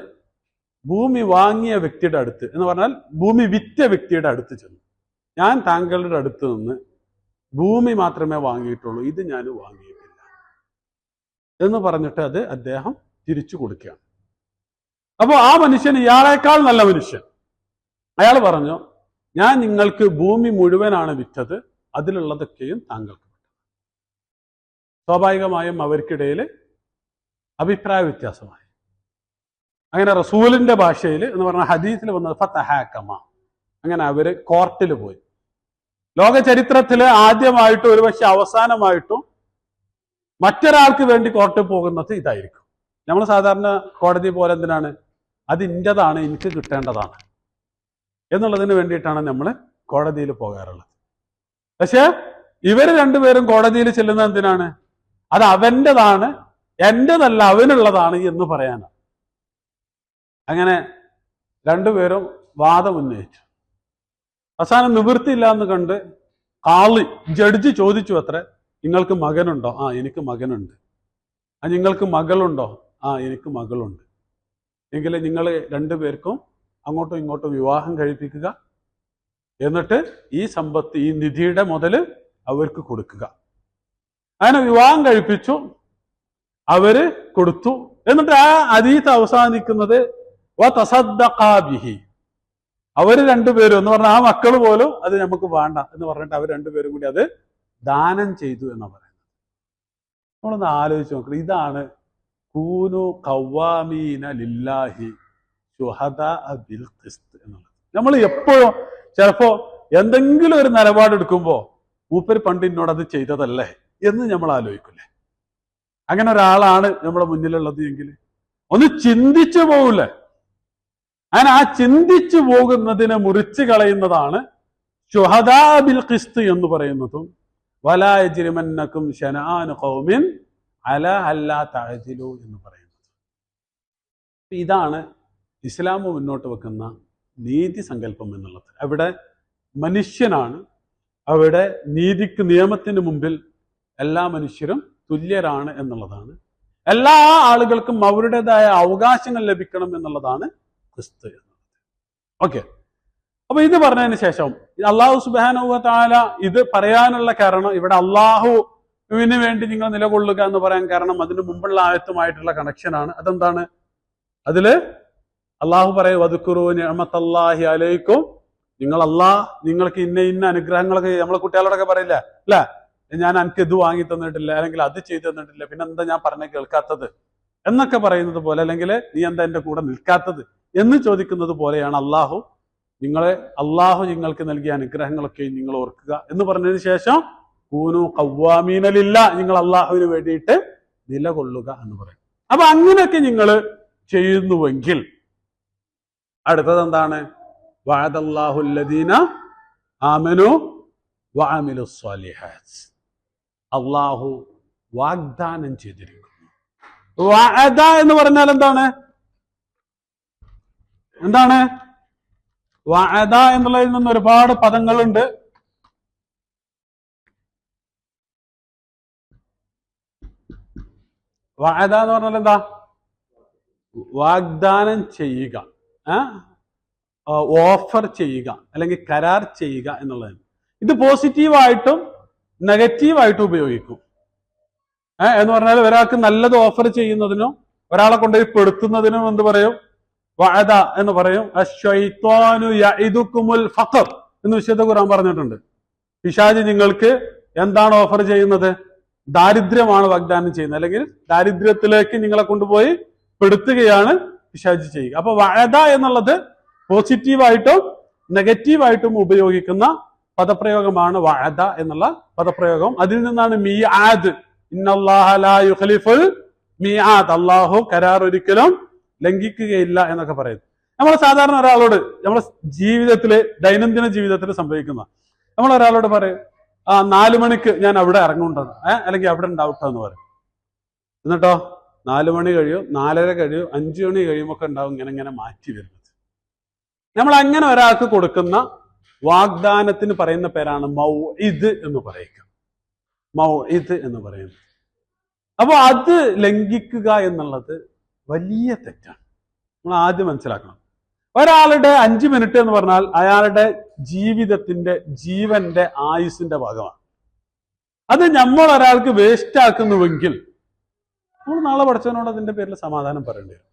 ഭൂമി വാങ്ങിയ വ്യക്തിയുടെ അടുത്ത് എന്ന് പറഞ്ഞാൽ ഭൂമി വിറ്റ വ്യക്തിയുടെ അടുത്ത് ചെന്നു. ഞാൻ താങ്കളുടെ അടുത്ത് നിന്ന് ഭൂമി മാത്രമേ വാങ്ങിയിട്ടുള്ളൂ, ഇത് ഞാൻ വാങ്ങിയിട്ടില്ല എന്ന് പറഞ്ഞിട്ട് അത് അദ്ദേഹം തിരിച്ചു കൊടുക്കുകയാണ്. അപ്പോൾ ആ മനുഷ്യൻ ഇയാളെക്കാൾ നല്ല മനുഷ്യൻ, അയാൾ പറഞ്ഞു ഞാൻ നിങ്ങൾക്ക് ഭൂമി മുഴുവനാണ് വിറ്റത്, അതിലുള്ളതൊക്കെയും താങ്കൾക്ക്. സ്വാഭാവികമായും അവർക്കിടയിൽ അഭിപ്രായ വ്യത്യാസമായി. അങ്ങനെ റസൂലിന്റെ ഭാഷയിൽ എന്ന് പറഞ്ഞ ഹദീസിൽ വന്നത് ഫതഹാക്കമ, അങ്ങനെ അവര് കോർട്ടിൽ പോയി. ലോക ചരിത്രത്തില് ആദ്യമായിട്ടും ഒരുപക്ഷെ അവസാനമായിട്ടും മറ്റൊരാൾക്ക് വേണ്ടി കോർട്ടിൽ പോകുന്നത് ഇതായിരിക്കും. നമ്മൾ സാധാരണ കോടതി പോലെ എന്തിനാണ്, അത് ഇന്റേതാണ്, എനിക്ക് കിട്ടേണ്ടതാണ് എന്നുള്ളതിന് വേണ്ടിയിട്ടാണ് നമ്മൾ കോടതിയിൽ പോകാറുള്ളത്. പക്ഷെ ഇവര് രണ്ടുപേരും കോടതിയിൽ ചെല്ലുന്നത് എന്തിനാണ്? അത് അവൻ്റെതാണ്, എന്റേതല്ല, അവനുള്ളതാണ് എന്ന് പറയാനാണ്. അങ്ങനെ രണ്ടുപേരും വാദം ഉന്നയിച്ചു. അവസാനം നിവൃത്തിയില്ല എന്ന് കണ്ട് കാളി ജഡ്ജി ചോദിച്ചു അത്ര, നിങ്ങൾക്ക് മകനുണ്ടോ? ആ എനിക്ക് മകനുണ്ട്. ആ നിങ്ങൾക്ക് മകളുണ്ടോ? ആ എനിക്ക് മകളുണ്ട്. എങ്കിൽ നിങ്ങൾ രണ്ടുപേർക്കും അങ്ങോട്ടും ഇങ്ങോട്ടും വിവാഹം കഴിപ്പിക്കുക, എന്നിട്ട് ഈ സമ്പത്ത്, ഈ നിധിയുടെ മുതല് അവർക്ക് കൊടുക്കുക. അങ്ങനെ വിവാഹം കഴിപ്പിച്ചു, അവര് കൊടുത്തു. എന്നിട്ട് ആ ഹദീസ് അവസാനിക്കുന്നത് വതസദ്ദഖാബിഹി, അവര് രണ്ടുപേരും എന്ന് പറഞ്ഞാൽ ആ മക്കൾ പോലും അത് നമുക്ക് വേണ്ട എന്ന് പറഞ്ഞിട്ട് അവർ രണ്ടുപേരും കൂടി അത് ദാനം ചെയ്തു എന്ന് പറയുന്നത്. നമ്മളൊന്ന് ആലോചിച്ച് നോക്കണം. ഇതാണ് കൂനു ഖവ്വാമീന ലില്ലാഹി ശുഹദാഅ ബിൽ ഖിസ്ത് എന്നുള്ളത്. നമ്മൾ എപ്പോഴും ചിലപ്പോ എന്തെങ്കിലും ഒരു നിലപാടെടുക്കുമ്പോ മൂപ്പര് പണ്ട് എന്നോട് അത് ചെയ്തതല്ലേ എന്ന് നമ്മൾ ആലോചിക്കില്ലേ? അങ്ങനെ ഒരാളാണ് നമ്മുടെ മുന്നിലുള്ളത് എങ്കിൽ ഒന്ന് ചിന്തിച്ചു പോകില്ലേ? അങ്ങനെ ആ ചിന്തിച്ചു പോകുന്നതിനെ മുറിച്ചു കളയുന്നതാണ് ശുഹദാ ബിൽ ഖിസ്ത് എന്ന് പറയുന്നതും വലാ യജ്രിമന്നകും ശനആനു ഖൗമിൻ അലാ അല്ലാ തഅജിലു എന്ന് പറയുന്നത്. ഇതാണ് ഇസ്ലാം മുന്നോട്ട് വെക്കുന്ന നീതി സങ്കല്പം എന്നുള്ളത്. അവിടെ മനുഷ്യനാണ്, അവിടെ നീതിക്ക്, നിയമത്തിന് മുമ്പിൽ എല്ലാ മനുഷ്യരും തുല്യരാണ് എന്നുള്ളതാണ്. എല്ലാ ആളുകൾക്കും അവരുടേതായ അവകാശങ്ങൾ ലഭിക്കണം എന്നുള്ളതാണ് ക്രിസ്തു എന്നുള്ളത്. ഓക്കെ, അപ്പൊ ഇത് പറഞ്ഞതിന് ശേഷം അള്ളാഹു സുബ്ഹാനഹു വ തആല ഇത് പറയാനുള്ള കാരണം, ഇവിടെ അള്ളാഹുവിന് വേണ്ടി നിങ്ങൾ നിലകൊള്ളുക എന്ന് പറയാൻ കാരണം അതിന് മുമ്പുള്ള ആയത്തുമായിട്ടുള്ള കണക്ഷനാണ്. അതെന്താണ്? അതില് അള്ളാഹു പറയും വദ്കുറൂ നിഅമത്തല്ലാഹി അലൈക്കും, നിങ്ങൾക്ക് ഇന്ന അനുഗ്രഹങ്ങളൊക്കെ നമ്മളെ കുട്ടികളോടൊക്കെ പറയില്ല അല്ലെ, ഞാൻ എനിക്ക് ഇത് വാങ്ങി തന്നിട്ടില്ല, അല്ലെങ്കിൽ അത് ചെയ്തു തന്നിട്ടില്ല, പിന്നെ എന്താ ഞാൻ പറഞ്ഞ കേൾക്കാത്തത് എന്നൊക്കെ പറയുന്നത് പോലെ, അല്ലെങ്കിൽ നീ എന്താ എന്റെ കൂടെ നിൽക്കാത്തത് എന്ന് ചോദിക്കുന്നത് പോലെയാണ് അള്ളാഹു നിങ്ങൾക്ക് നൽകിയ അനുഗ്രഹങ്ങളൊക്കെ നിങ്ങൾ ഓർക്കുക എന്ന് പറഞ്ഞതിന് ശേഷം കൂനു ഖവ്വാമീനലില്ല, നിങ്ങൾ അള്ളാഹുവിന് വേണ്ടിയിട്ട് നിലകൊള്ളുക എന്ന് പറയും. അപ്പൊ അങ്ങനെയൊക്കെ നിങ്ങൾ ചെയ്യുന്നുവെങ്കിൽ അടുത്തത് എന്താണ്? വഅദല്ലാഹുല്ലദീന ആമനു വഅമിലുസ് സ്വാലിഹാത്ത്. അള്ളാഹു വാഗ്ദാനം ചെയ്തിരിക്കുന്നു. വഅദ എന്ന് പറഞ്ഞാൽ എന്താണ്? വഅദ എന്നുള്ളതിൽ നിന്ന് ഒരുപാട് പദങ്ങളുണ്ട്. വഅദ എന്ന് പറഞ്ഞാൽ എന്താ? വാഗ്ദാനം ചെയ്യുക, ഓഫർ ചെയ്യുക, അല്ലെങ്കിൽ കരാർ ചെയ്യുക എന്നുള്ളതാണ്. ഇത് പോസിറ്റീവായിട്ടും നെഗറ്റീവായിട്ടും ഉപയോഗിക്കും. എന്ന് പറഞ്ഞാൽ ഒരാൾക്ക് നല്ലത് ഓഫർ ചെയ്യുന്നതിനും ഒരാളെ കൊണ്ടുപോയി പെടുത്തുന്നതിനും എന്ത് പറയും? വഅദ എന്ന് പറയും. അശ്ശൈത്വാനു യഇദുകുമുൽ ഫഖർ എന്ന് വിശുദ്ധ ഖുർആൻ പറഞ്ഞിട്ടുണ്ട്. പിശാച് നിങ്ങൾക്ക് എന്താണ് ഓഫർ ചെയ്യുന്നത്? ദാരിദ്ര്യമാണ് വാഗ്ദാനം ചെയ്യുന്നത്, അല്ലെങ്കിൽ ദാരിദ്ര്യത്തിലേക്ക് നിങ്ങളെ കൊണ്ടുപോയി പെടുത്തുകയാണ് പിശാച് ചെയ്യുക. അപ്പൊ വഅദ എന്നുള്ളത് പോസിറ്റീവായിട്ടും നെഗറ്റീവായിട്ടും ഉപയോഗിക്കുന്ന പദപ്രയോഗമാണ് വഅദ എന്നുള്ള പദപ്രയോഗം. അതിൽ നിന്നാണ് മീആദ്. ഇന്നല്ലാഹ ലാ യുഖ്ലിഫുൽ മീആദ്, അള്ളാഹു കരാർ ഒരിക്കലും ലംഘിക്കുകയില്ല എന്നൊക്കെ പറയുന്നു. നമ്മൾ സാധാരണ ഒരാളോട് നമ്മുടെ ജീവിതത്തില്, ദൈനംദിന ജീവിതത്തിൽ സംഭവിക്കുന്ന, നമ്മൾ ഒരാളോട് പറയും 4 മണിക്ക് ഞാൻ അവിടെ ഇറങ്ങുന്നുണ്ടെന്ന്, അല്ലെങ്കിൽ അവിടെ ഉണ്ടാവട്ടെ എന്ന് പറയും. എന്നിട്ടോ 4 മണി കഴിയും, 4:30 കഴിയും, 5 മണി കഴിയുമൊക്കെ ഉണ്ടാവും ഇങ്ങനെ മാറ്റി വരുന്നത്. നമ്മൾ അങ്ങനെ ഒരാൾക്ക് കൊടുക്കുന്ന വാഗ്ദാനത്തിന് പറയുന്ന പേരാണ് മൗഇദ് എന്ന് പറയുക. മൗഇദ് എന്ന് പറയുന്നത്. അപ്പൊ അത് ലംഘിക്കുക എന്നുള്ളത് വലിയ തെറ്റാണ്. നമ്മൾ ആദ്യം മനസ്സിലാക്കണം. ഒരാളുടെ 5 മിനിറ്റ് എന്ന് പറഞ്ഞാൽ അയാളുടെ ജീവിതത്തിന്റെ, ജീവന്റെ, ആയുസിന്റെ ഭാഗമാണ്. അത് നമ്മൾ ഒരാൾക്ക് വേസ്റ്റ് ആക്കുന്നുവെങ്കിൽ നമ്മൾ നാളെ പഠിച്ചവനോട് അതിന്റെ പേരിൽ സമാധാനം പറയേണ്ടി വരും.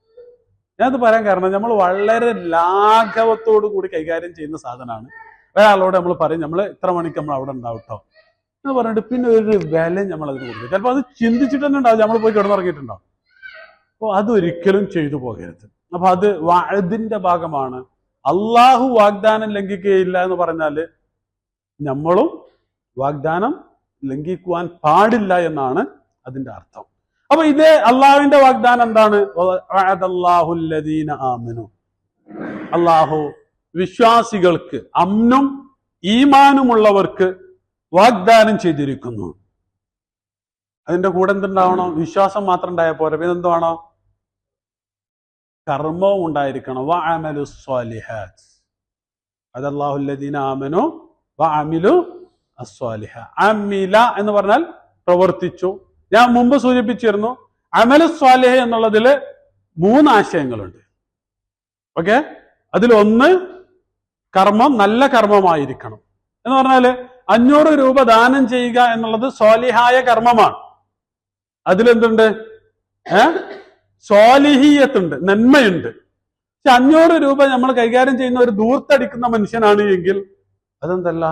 ഞാനത് പറയാൻ കാരണം, നമ്മൾ വളരെ ലാഘവത്തോടു കൂടി കൈകാര്യം ചെയ്യുന്ന സാധനമാണ്. ഒരാളോട് നമ്മൾ പറയും നമ്മൾ ഇത്ര മണിക്ക് നമ്മൾ അവിടെ ഉണ്ടാവട്ടോ എന്ന് പറഞ്ഞിട്ട് പിന്നെ ഒരു വില നമ്മൾ അതിന് കൊടുക്കും. ചിലപ്പോൾ അത് ചിന്തിച്ചിട്ട് തന്നെ ഉണ്ടാവും, നമ്മൾ പോയി കിടന്നിറങ്ങിയിട്ടുണ്ടാവും. അപ്പോൾ അതൊരിക്കലും ചെയ്തു പോകരുത്. അപ്പൊ അത് വഅദിന്റെ ഭാഗമാണ്. അള്ളാഹു വാഗ്ദാനം ലംഘിക്കുകയില്ല എന്ന് പറഞ്ഞാല് നമ്മളും വാഗ്ദാനം ലംഘിക്കുവാൻ പാടില്ല എന്നാണ് അതിന്റെ അർത്ഥം. അപ്പൊ ഇതേ അള്ളാഹുവിന്റെ വാഗ്ദാനം എന്താണ്? വഅദല്ലാഹുല്ലദീന ആമനു, അള്ളാഹു വിശ്വാസികൾക്ക്, അമ്നും ഈമാനുമുള്ളവർക്ക് വാഗ്ദാനം ചെയ്തിരിക്കുന്നു. അതിന്റെ കൂടെ എന്തുണ്ടാവണം? വിശ്വാസം മാത്രം ഉണ്ടായാൽ പോരാ, പിന്നെ എന്തുവാണോ? കർമ്മവും ഉണ്ടായിരിക്കണം. വഅമലുസ് സ്വാലിഹാത്ത്. വഅദല്ലാഹുല്ലദീന ആമനു വഅമിലു അസ്വാലിഹാത്ത്. അമില എന്ന് പറഞ്ഞാൽ പ്രവർത്തിച്ചു. ഞാൻ മുമ്പ് സൂചിപ്പിച്ചിരുന്നു, അമലു സ്വാലിഹ എന്നുള്ളതില് 3 ആശയങ്ങളുണ്ട്. ഓക്കെ, അതിലൊന്ന് കർമ്മം നല്ല കർമ്മമായിരിക്കണം എന്ന് പറഞ്ഞാല് 500 രൂപ ദാനം ചെയ്യുക എന്നുള്ളത് സ്വാലിഹായ കർമ്മമാണ്. അതിലെന്തുണ്ട്? സ്വാലിഹീയത്തുണ്ട്, നന്മയുണ്ട്. പക്ഷെ 500 രൂപ നമ്മൾ കൈകാര്യം ചെയ്യുന്ന ഒരു ദൂർത്തടിക്കുന്ന മനുഷ്യനാണ് എങ്കിൽ അതെന്തല്ല,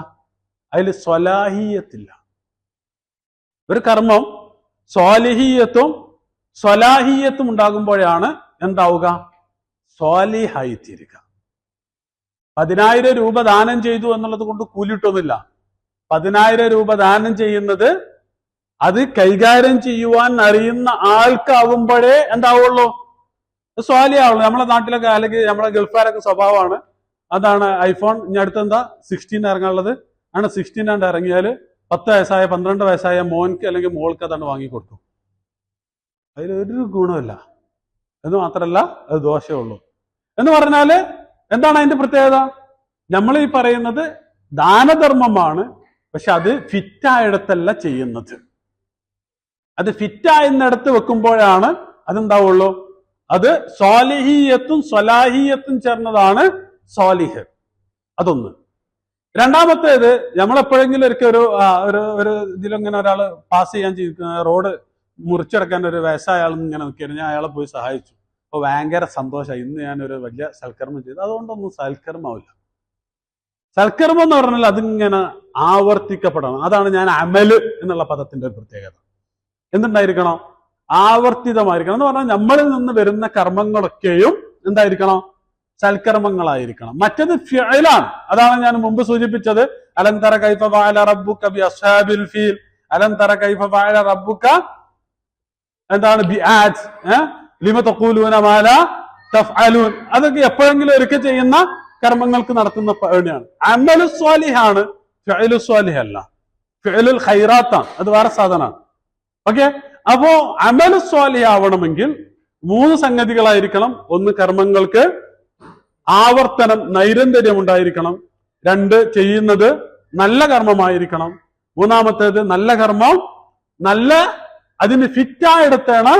അതിൽ സ്വലാഹീയത്തില്ല. ഒരു കർമ്മം സ്വാലിഹീയത്തും സ്വലാഹീയത്തും ഉണ്ടാകുമ്പോഴാണ് എന്താവുക? സ്വാലിഹായിത്തീരുക. 10,000 രൂപ ദാനം ചെയ്തു എന്നുള്ളത് കൊണ്ട് കൂലിട്ടൊന്നുമില്ല. 10,000 രൂപ ദാനം ചെയ്യുന്നത് അത് കൈകാര്യം ചെയ്യുവാൻ അറിയുന്ന ആൾക്കാവുമ്പോഴേ എന്താവുള്ളൂ? സ്വാലിയാവുള്ളൂ. നമ്മുടെ നാട്ടിലൊക്കെ, അല്ലെങ്കിൽ നമ്മുടെ ഗൾഫുകാരൊക്കെ സ്വഭാവമാണ് അതാണ്. ഐഫോൺ ഇനി അടുത്തെന്താ 16 ഇറങ്ങാനുള്ളത് ആണ്. 16 ആണ്ട് ഇറങ്ങിയാൽ 10 വയസ്സായ 12 വയസ്സായ മോൻക്ക് അല്ലെങ്കിൽ മോൾക്ക് അതാണ് വാങ്ങിക്കൊടുക്കും. അതിലൊരു ഗുണമില്ല എന്ന് മാത്രമല്ല അത് ദോഷമുള്ളൂ. എന്ന് പറഞ്ഞാല് എന്താണ് അതിന്റെ പ്രത്യേകത? നമ്മൾ ഈ പറയുന്നത് ദാനധർമ്മമാണ്, പക്ഷെ അത് ഫിറ്റായിടത്തല്ല ചെയ്യുന്നത്. അത് ഫിറ്റായെന്നിടത്ത് വെക്കുമ്പോഴാണ് അതെന്താവുള്ളൂ? അത് സ്വാലിഹീയത്തും സ്വലാഹീയത്തും ചേർന്നതാണ് സ്വാലിഹ്. അതൊന്ന്. രണ്ടാമത്തേത്, നമ്മളെപ്പോഴെങ്കിലും ഒരു ഇതിലിങ്ങനെ ഒരാൾ പാസ് ചെയ്യാൻ റോഡ് മുറിച്ചെടുക്കാൻ ഒരു വയസ്സായ ആൾ ഇങ്ങനെ നിൽക്കുകയാണ്. ഞാൻ അയാളെ പോയി സഹായിച്ചു. അപ്പൊ ഭയങ്കര സന്തോഷമായി. ഇന്ന് ഞാനൊരു വലിയ സൽക്കർമ്മം ചെയ്തു. അതുകൊണ്ടൊന്നും സൽക്കർമ്മാവില്ല. സൽക്കർമ്മം എന്ന് പറഞ്ഞാൽ അതിങ്ങനെ ആവർത്തിക്കപ്പെടണം. അതാണ് ഞാൻ അമല് എന്നുള്ള പദത്തിന്റെ ഒരു പ്രത്യേകത. എന്തുണ്ടായിരിക്കണം? ആവർത്തിതമായിരിക്കണം എന്ന് പറഞ്ഞാൽ നമ്മളിൽ നിന്ന് വരുന്ന കർമ്മങ്ങളൊക്കെയും എന്തായിരിക്കണം? സൽക്കർമ്മങ്ങളായിരിക്കണം. മറ്റത് ഫിഅലാണ്. അതാണ് ഞാൻ മുമ്പ് സൂചിപ്പിച്ചത്. അലം തറ കൈഫ ഫഅല റബ്ബുക ബി അസ്ഹാബിൽ ഫീൽ, അലം തറ കൈഫ ഫഅല റബ്ബുക എന്താണ് ബിആദ്, ലിമ തഖൂലൂന മാ ലാ തഫ്അലൂൻ. അതൊക്കെ എപ്പോഴെങ്കിലും ഒരിക്കൽ ചെയ്യുന്ന കർമ്മങ്ങൾക്ക് നടത്തുന്ന പണിയാണ്. അമലു സ്വാലിഹാണ്, ഫിഅലു സ്വാലിഹ് അല്ല. ഫിഅലുൽ ഖൈറാത്താണ്, അത് വേറെ സാധനമാണ്. ഓക്കെ, അപ്പോ അമലു സ്വാലിഹ് ആവണമെങ്കിൽ 3 സംഗതികളായിരിക്കണം. ഒന്ന്, കർമ്മങ്ങൾക്ക് ആവർത്തനം, നൈരന്തര്യം ഉണ്ടായിരിക്കണം. 2, ചെയ്യുന്നത് നല്ല കർമ്മമായിരിക്കണം. 3-മത്തേത്, നല്ല കർമ്മം അതിന് ഫിറ്റായിടത്താണ്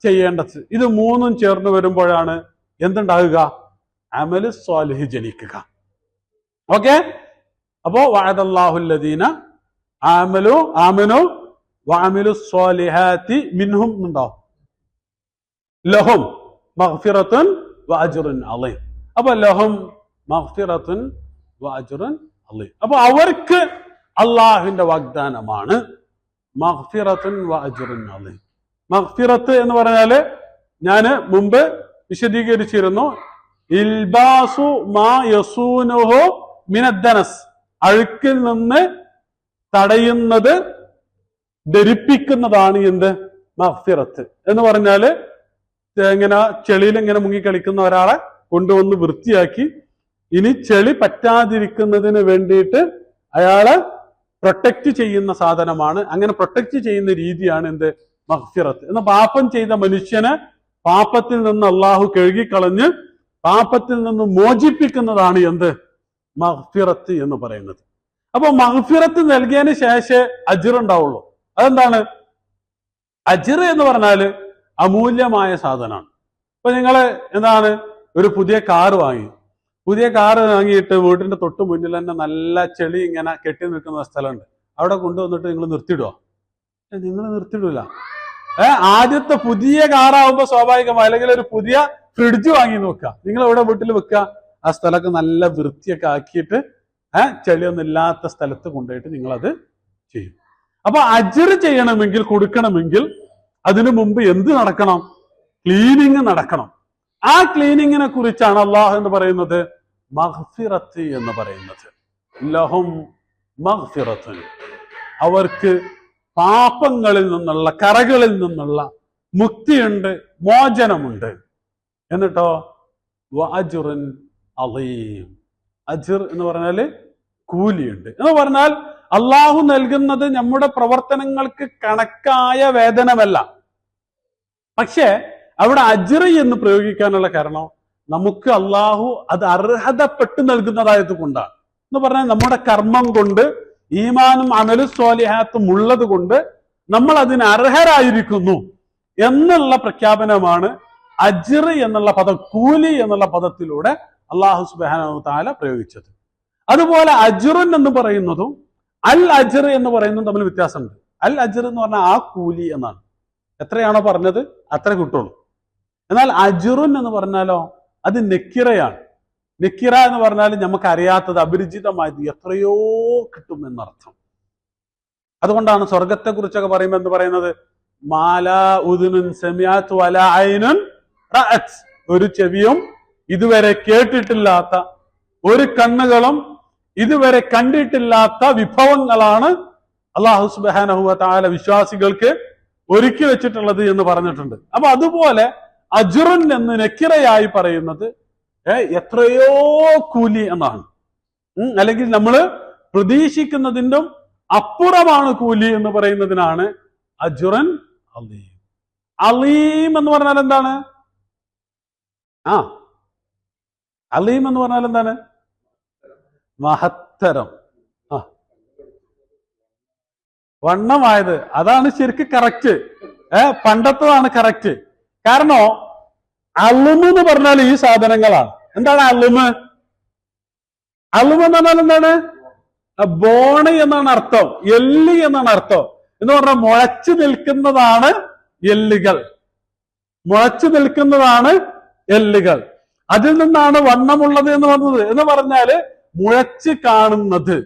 ചെയ്യേണ്ടത്. ഇത് 3ഉം ചേർന്ന് വരുമ്പോഴാണ് എന്തുണ്ടാകുക? അമലു സ്വാലിഹ് ജനിക്കുക. ഓക്കെ, അപ്പോ വഅദല്ലാഹുല്ലദീന ആമനു വഅമിലു സ്വാലിഹാത്തി മിൻഹും ഉണ്ടാവും ലഹും മഗ്ഫിറത്തുൻ വഅജ്റുൻ അളീം. അപ്പൊ ലഹും മഗ്ഫിറത്തുൻ വഅജ്റുൻ അളീം. അപ്പൊ അവർക്ക് അള്ളാഹുവിന്റെ വാഗ്ദാനമാണ് മഗ്ഫിറത്തുൻ വഅജ്റുൻ അളീം. മഗ്ഫിറത്ത് എന്ന് പറഞ്ഞാല് ഞാൻ മുമ്പ് വിശദീകരിച്ചിരുന്നു. ഇൽബാസു മാ യസൂനുഹു മിനദ്ദനസ്, അഴുക്കിൽ നിന്ന് തടയുന്നത്, ധരിപ്പിക്കുന്നതാണ് എന്ത്? മഗ്ഫിറത്ത് എന്ന് പറഞ്ഞാല് ഇങ്ങനെ ചെളിയിൽ ഇങ്ങനെ മുങ്ങിക്കളിക്കുന്ന ഒരാളെ കൊണ്ടുവന്ന് വൃത്തിയാക്കി ഇനി ചെളി പറ്റാതിരിക്കുന്നതിന് വേണ്ടിയിട്ട് അയാളെ പ്രൊട്ടക്ട് ചെയ്യുന്ന സാധനമാണ്. അങ്ങനെ പ്രൊട്ടക്ട് ചെയ്യുന്ന രീതിയാണ് എന്ത്? മഗ്ഫിറത്ത്. എന്ന പാപം ചെയ്ത മനുഷ്യനെ പാപത്തിൽ നിന്ന് അള്ളാഹു കഴുകിക്കളഞ്ഞ് പാപത്തിൽ നിന്ന് മോചിപ്പിക്കുന്നതാണ് എന്ത്? മഗ്ഫിറത്ത് എന്ന് പറയുന്നത്. അപ്പൊ മഗ്ഫിറത്ത് നൽകിയതിന് ശേഷം അജ്ർ ഉണ്ടാവുള്ളൂ. അതെന്താണ്? അജ്ർ എന്ന് പറഞ്ഞാല് അമൂല്യമായ സാധനമാണ്. ഇപ്പൊ നിങ്ങള് എന്താണ് ഒരു പുതിയ കാറ് വാങ്ങി, വാങ്ങിയിട്ട് വീടിന്റെ തൊട്ട് മുന്നിൽ തന്നെ നല്ല ചെളി ഇങ്ങനെ കെട്ടി നിൽക്കുന്ന സ്ഥലമുണ്ട്. അവിടെ കൊണ്ടുവന്നിട്ട് നിങ്ങൾ നിർത്തിയിടുക? നിങ്ങൾ നിർത്തിയിടില്ല. ആദ്യത്തെ പുതിയ കാറാവുമ്പോ സ്വാഭാവികമായി, അല്ലെങ്കിൽ ഒരു പുതിയ ഫ്രിഡ്ജ് വാങ്ങി നോക്കുക, നിങ്ങൾ എവിടെ വീട്ടിൽ വെക്കുക? ആ സ്ഥലമൊക്കെ നല്ല വൃത്തിയൊക്കെ ആക്കിയിട്ട് ചെളിയൊന്നും ഇല്ലാത്ത സ്ഥലത്ത് കൊണ്ടുപോയിട്ട് നിങ്ങളത് ചെയ്യും. അപ്പൊ അജ്ർ ചെയ്യണമെങ്കിൽ, കൊടുക്കണമെങ്കിൽ അതിനു മുമ്പ് എന്ത് നടക്കണം? ക്ലീനിങ് നടക്കണം. ആ ക്ലീനിങ്ങിനെ കുറിച്ചാണ് അള്ളാഹു എന്ന് പറയുന്നത് മഗ്ഫിറത്ത് എന്ന് പറയുന്നത്. ലഹും മഗ്ഫിറത്തുൻ, അവർക്ക് പാപങ്ങളിൽ നിന്നുള്ള, കറകളിൽ നിന്നുള്ള മുക്തിയുണ്ട്, മോചനമുണ്ട്. എന്നിട്ടോ വഅജ്റുൻ അളീം, അജ്ർ എന്ന് പറഞ്ഞാല് കൂലിയുണ്ട്. എന്ന് പറഞ്ഞാൽ അള്ളാഹു നൽകുന്നത് നമ്മുടെ പ്രവർത്തനങ്ങൾക്ക് കണക്കായ വേതനമല്ല. പക്ഷെ അവിടെ അജ്ർ എന്ന് പ്രയോഗിക്കാനുള്ള കാരണം നമുക്ക് അള്ളാഹു അത് അർഹതപ്പെട്ട് നൽകുന്നതായത് കൊണ്ടാണ്. എന്ന് പറഞ്ഞാൽ നമ്മുടെ കർമ്മം കൊണ്ട്, ഈമാനും അമലു സ്വാലിഹാത്തും ഉള്ളത് കൊണ്ട് നമ്മൾ അതിന് അർഹരായിരിക്കുന്നു എന്നുള്ള പ്രഖ്യാപനമാണ് അജ്ർ എന്നുള്ള പദം, കൂലി എന്നുള്ള പദത്തിലൂടെ അള്ളാഹു സുബ്ഹാനഹു തആല പ്രയോഗിച്ചത്. അതുപോലെ അജ്റുൻ എന്ന് പറയുന്നതും അൽ അജ്ർ എന്ന് പറയുന്നതും തമ്മിൽ വ്യത്യാസമുണ്ട്. അൽ അജ്ർ എന്ന് പറഞ്ഞാൽ ആ കൂലി എന്നാണ്. എത്രയാണോ പറഞ്ഞത് അത്ര കിട്ടുള്ളൂ. എന്നാൽ അജ്റുൻ എന്ന് പറഞ്ഞാലോ അത് നെക്കിറയാണ്. നെക്കിറ എന്ന് പറഞ്ഞാൽ നമുക്ക് അറിയാത്തത്, അപരിചിതമായത് എത്രയോ കിട്ടും എന്നർത്ഥം. അതുകൊണ്ടാണ് സ്വർഗത്തെ കുറിച്ചൊക്കെ പറയുമ്പോൾ എന്ത് പറയുന്നത്? മാലാ ഉദുനുൻ സമിഅത് വലാ ഐനുൻ റഅത്, ഒരു ചെവിയും ഇതുവരെ കേട്ടിട്ടില്ലാത്ത, ഒരു കണ്ണുകളും ഇതുവരെ കണ്ടിട്ടില്ലാത്ത വിഭവങ്ങളാണ് അല്ലാഹു സുബ്ഹാനഹു വ തആല വിശ്വാസികൾക്ക് ഒരുക്കി വെച്ചിട്ടുള്ളത് എന്ന് പറഞ്ഞിട്ടുണ്ട്. അപ്പൊ അതുപോലെ അജ്റുൻ എന്ന് നെക്കിറയായി പറയുന്നത് എത്രയോ കൂലി എന്നാണ്. അല്ലെങ്കിൽ നമ്മൾ പ്രതീക്ഷിക്കുന്നതിൻ്റെ അപ്പുറമാണ് കൂലി എന്ന് പറയുന്നതിനാണ് അജ്റുൻ അലീം. അലീം എന്ന് പറഞ്ഞാൽ എന്താണ്? അലീം എന്ന് പറഞ്ഞാൽ എന്താണ്? മഹത്തരം, വണ്ണമായത്. അതാണ് ശരിക്ക് കറക്റ്റ്. പണ്ടത്തതാണ് കറക്റ്റ്. കാരണം അലുമ് എന്ന് പറഞ്ഞാൽ ഈ സാധനങ്ങളാണ്. എന്താണ് അലുമ്? അലുമ് എന്ന് പറഞ്ഞാൽ എന്താണ്? ബോണ് എന്നാണ് അർത്ഥം, എല്ല് എന്നാണ് അർത്ഥം. എന്ന് പറഞ്ഞാൽ മുളച്ചു നിൽക്കുന്നതാണ് എല്ലുകൾ, മുളച്ചു നിൽക്കുന്നതാണ് എല്ലുകൾ. അതിൽ നിന്നാണ് വണ്ണമുള്ളത് എന്ന് പറഞ്ഞത്. എന്ന് പറഞ്ഞാല് മുളച്ച് കാണുന്നത്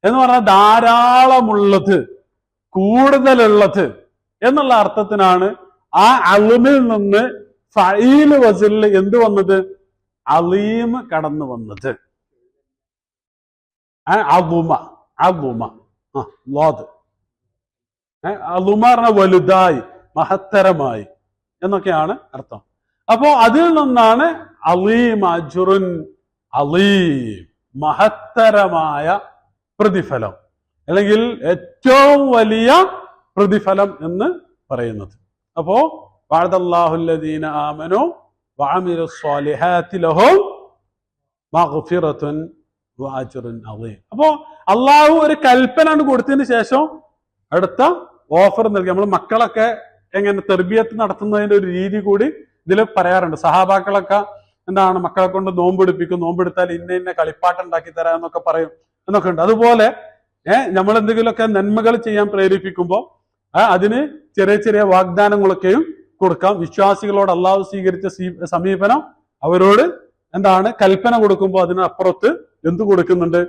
എന്ന് പറഞ്ഞാൽ ധാരാളമുള്ളത്, കൂടുതലുള്ളത് എന്നുള്ള അർത്ഥത്തിനാണ് ആ അളുമിൽ നിന്ന് ഫഈൽ വസലിൽ എന്ത് വന്നത്? അലീം കടന്നു വന്നത്. അളുമ അളുമ ലോദ് അളുമ പറഞ്ഞ വലുതായി, മഹത്തരമായി എന്നൊക്കെയാണ് അർത്ഥം. അപ്പോ അതിൽ നിന്നാണ് അലീം, അജ്റുൻ അലീം, മഹത്തരമായ പ്രതിഫലം അല്ലെങ്കിൽ ഏറ്റവും വലിയ പ്രതിഫലം എന്ന് പറയുന്നത്. അപ്പോ വഅദല്ലാഹുല്ലദീന ആമനു വഅമിലുസ്സാലിഹാത്തി ലഹും മഗ്ഫിറത്തുൻ വഅജ്റുൻ അളീം. അപ്പോ അള്ളാഹു ഒരു കൽപ്പന കൊടുത്തതിന് ശേഷം അടുത്ത ഓഫർ നൽകി. നമ്മൾ മക്കളൊക്കെ എങ്ങനെ തെർബിയത്ത് നടത്തുന്നതിന്റെ ഒരു രീതി കൂടി ഇതിൽ പറയാറുണ്ട്. സഹാബാക്കളൊക്കെ എന്താണ് മക്കളെ കൊണ്ട് നോമ്പെടുപ്പിക്കും, നോമ്പെടുത്താൽ ഇന്ന ഇന്ന കളിപ്പാട്ടം ഉണ്ടാക്കി തരാം എന്നൊക്കെ പറയും എന്നൊക്കെ ഉണ്ട്. അതുപോലെ നമ്മൾ എന്തെങ്കിലുമൊക്കെ നന്മകൾ ചെയ്യാൻ പ്രേരിപ്പിക്കുമ്പോൾ അതിന് ചെറിയ ചെറിയ വാഗ്ദാനങ്ങളൊക്കെയും കൊടുക്കാം. വിശ്വാസികളോട് അള്ളാഹു സ്വീകരിച്ച സമീപനം അവരോട് എന്താണ് കൽപ്പന കൊടുക്കുമ്പോൾ അതിനപ്പുറത്ത് എന്ത് കൊടുക്കുന്നുണ്ട്?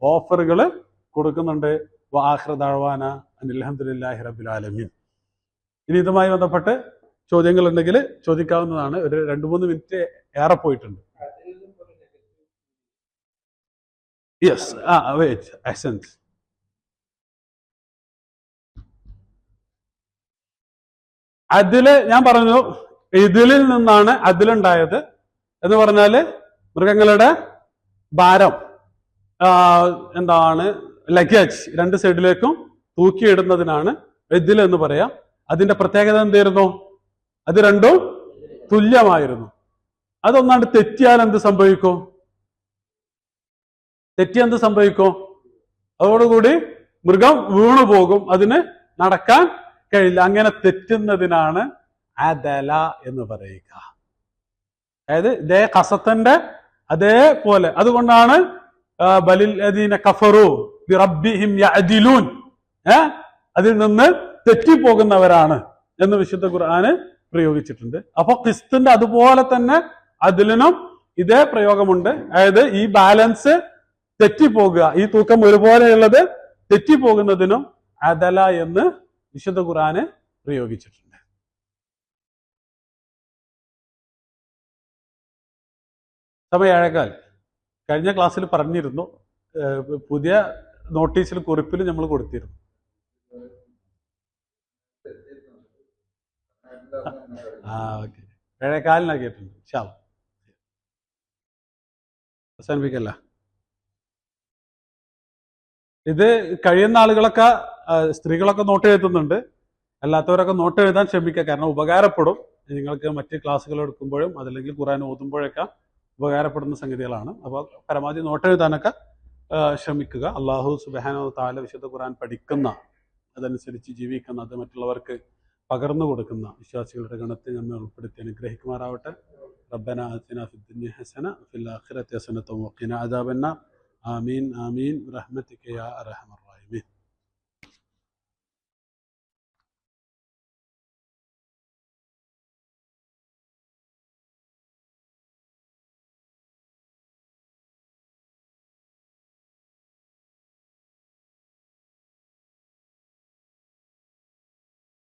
ഓഫറുകൾ കൊടുക്കുന്നുണ്ട്. വആഖിറു ദഅ്വാന അനിൽ ഹംദുലില്ലാഹി റബ്ബിൽ ആലമീൻ. ഇനി ഇതുമായി ബന്ധപ്പെട്ട് ചോദ്യങ്ങൾ ഉണ്ടെങ്കിൽ ചോദിക്കാവുന്നതാണ്. ഒരു 2-3 മിനിറ്റ് ഏറെ പോയിട്ടുണ്ട്. Yes, wait, essence. അതില് ഞാൻ പറഞ്ഞു ഇതിലിൽ നിന്നാണ് അതിലുണ്ടായത് എന്ന് പറഞ്ഞാല് മൃഗങ്ങളുടെ ഭാരം എന്താണ് ലഗേജ് 2 സൈഡിലേക്കും തൂക്കിയിടുന്നതിനാണ് ഇതിൽ എന്ന് പറയാം. അതിന്റെ പ്രത്യേകത എന്തായിരുന്നു? അത് രണ്ടും തുല്യമായിരുന്നു. അതൊന്നാണ്ട് തെറ്റിയാൽ എന്ത് സംഭവിക്കും? തെറ്റി എന്ത് സംഭവിക്കും? അതോടുകൂടി മൃഗം വീണു പോകും, അതിന് നടക്കാൻ കഴിയില്ല. അങ്ങനെ തെറ്റുന്നതിനാണ് അദല എന്ന് പറയുക. അതായത് ഇതേ കസത്തിന്റെ അതേപോലെ. അതുകൊണ്ടാണ് ബലില്ലദീന കഫറു ബിറബ്ബിഹിം യഅദിലൂൻ, അതിൽ നിന്ന് തെറ്റിപ്പോകുന്നവരാണ് എന്ന് വിശുദ്ധ ഖുർആന് പ്രയോഗിച്ചിട്ടുണ്ട്. അപ്പൊ ക്രിസ്തുന്റെ അതുപോലെ തന്നെ അതിലിനും ഇതേ പ്രയോഗമുണ്ട്. അതായത് ഈ ബാലൻസ് തെറ്റിപ്പോകുക, ഈ തൂക്കം ഒരുപോലെയുള്ളത് തെറ്റിപ്പോകുന്നതിനും അദല എന്ന് വിശുദ്ധ ഖുർആന് പ്രയോഗിച്ചിട്ടുണ്ട്. സമയം 7:15. കഴിഞ്ഞ ക്ലാസ്സിൽ പറഞ്ഞിരുന്നു, പുതിയ നോട്ടീസിൽ കുറിപ്പിൽ നമ്മൾ കൊടുത്തിരുന്നു. ഓക്കെ, 7:15 കേട്ടിട്ടുണ്ട്. അവസാനിപ്പിക്കല്ല. ഇത് കഴിയുന്ന ആളുകളൊക്കെ സ്ത്രീകളൊക്കെ നോട്ട് എഴുതുന്നുണ്ട്. അല്ലാത്തവരൊക്കെ നോട്ട് എഴുതാൻ ശ്രമിക്കുക. കാരണം ഉപകാരപ്പെടും. നിങ്ങൾക്ക് മറ്റ് ക്ലാസ്സുകൾ എടുക്കുമ്പോഴും അതല്ലെങ്കിൽ ഖുർആൻ ഓതുമ്പോഴൊക്കെ ഉപകാരപ്പെടുന്ന സംഗതികളാണ്. അപ്പോൾ പരമാവധി നോട്ട് എഴുതാനൊക്കെ ശ്രമിക്കുക. അള്ളാഹു സുബ്ഹാനഹു വ തആല വിശുദ്ധ ഖുർആൻ പഠിക്കുന്ന, അതനുസരിച്ച് ജീവിക്കുന്ന, അത് മറ്റുള്ളവർക്ക് പകർന്നു കൊടുക്കുന്ന വിശ്വാസികളുടെ ഗണത്തിൽ നമ്മെ ഉൾപ്പെടുത്തി അനുഗ്രഹിക്കുമാറാവട്ടെ. റബ്ബന ആതിനാ ഫിദ്ദുനിയ ഹസന വഫിൽ ആഖിറതി ഹസനത വഖിനാ അദാബന്നാർ. ആമീൻ ആമീൻ റഹ്മതിക യാ അർഹമർ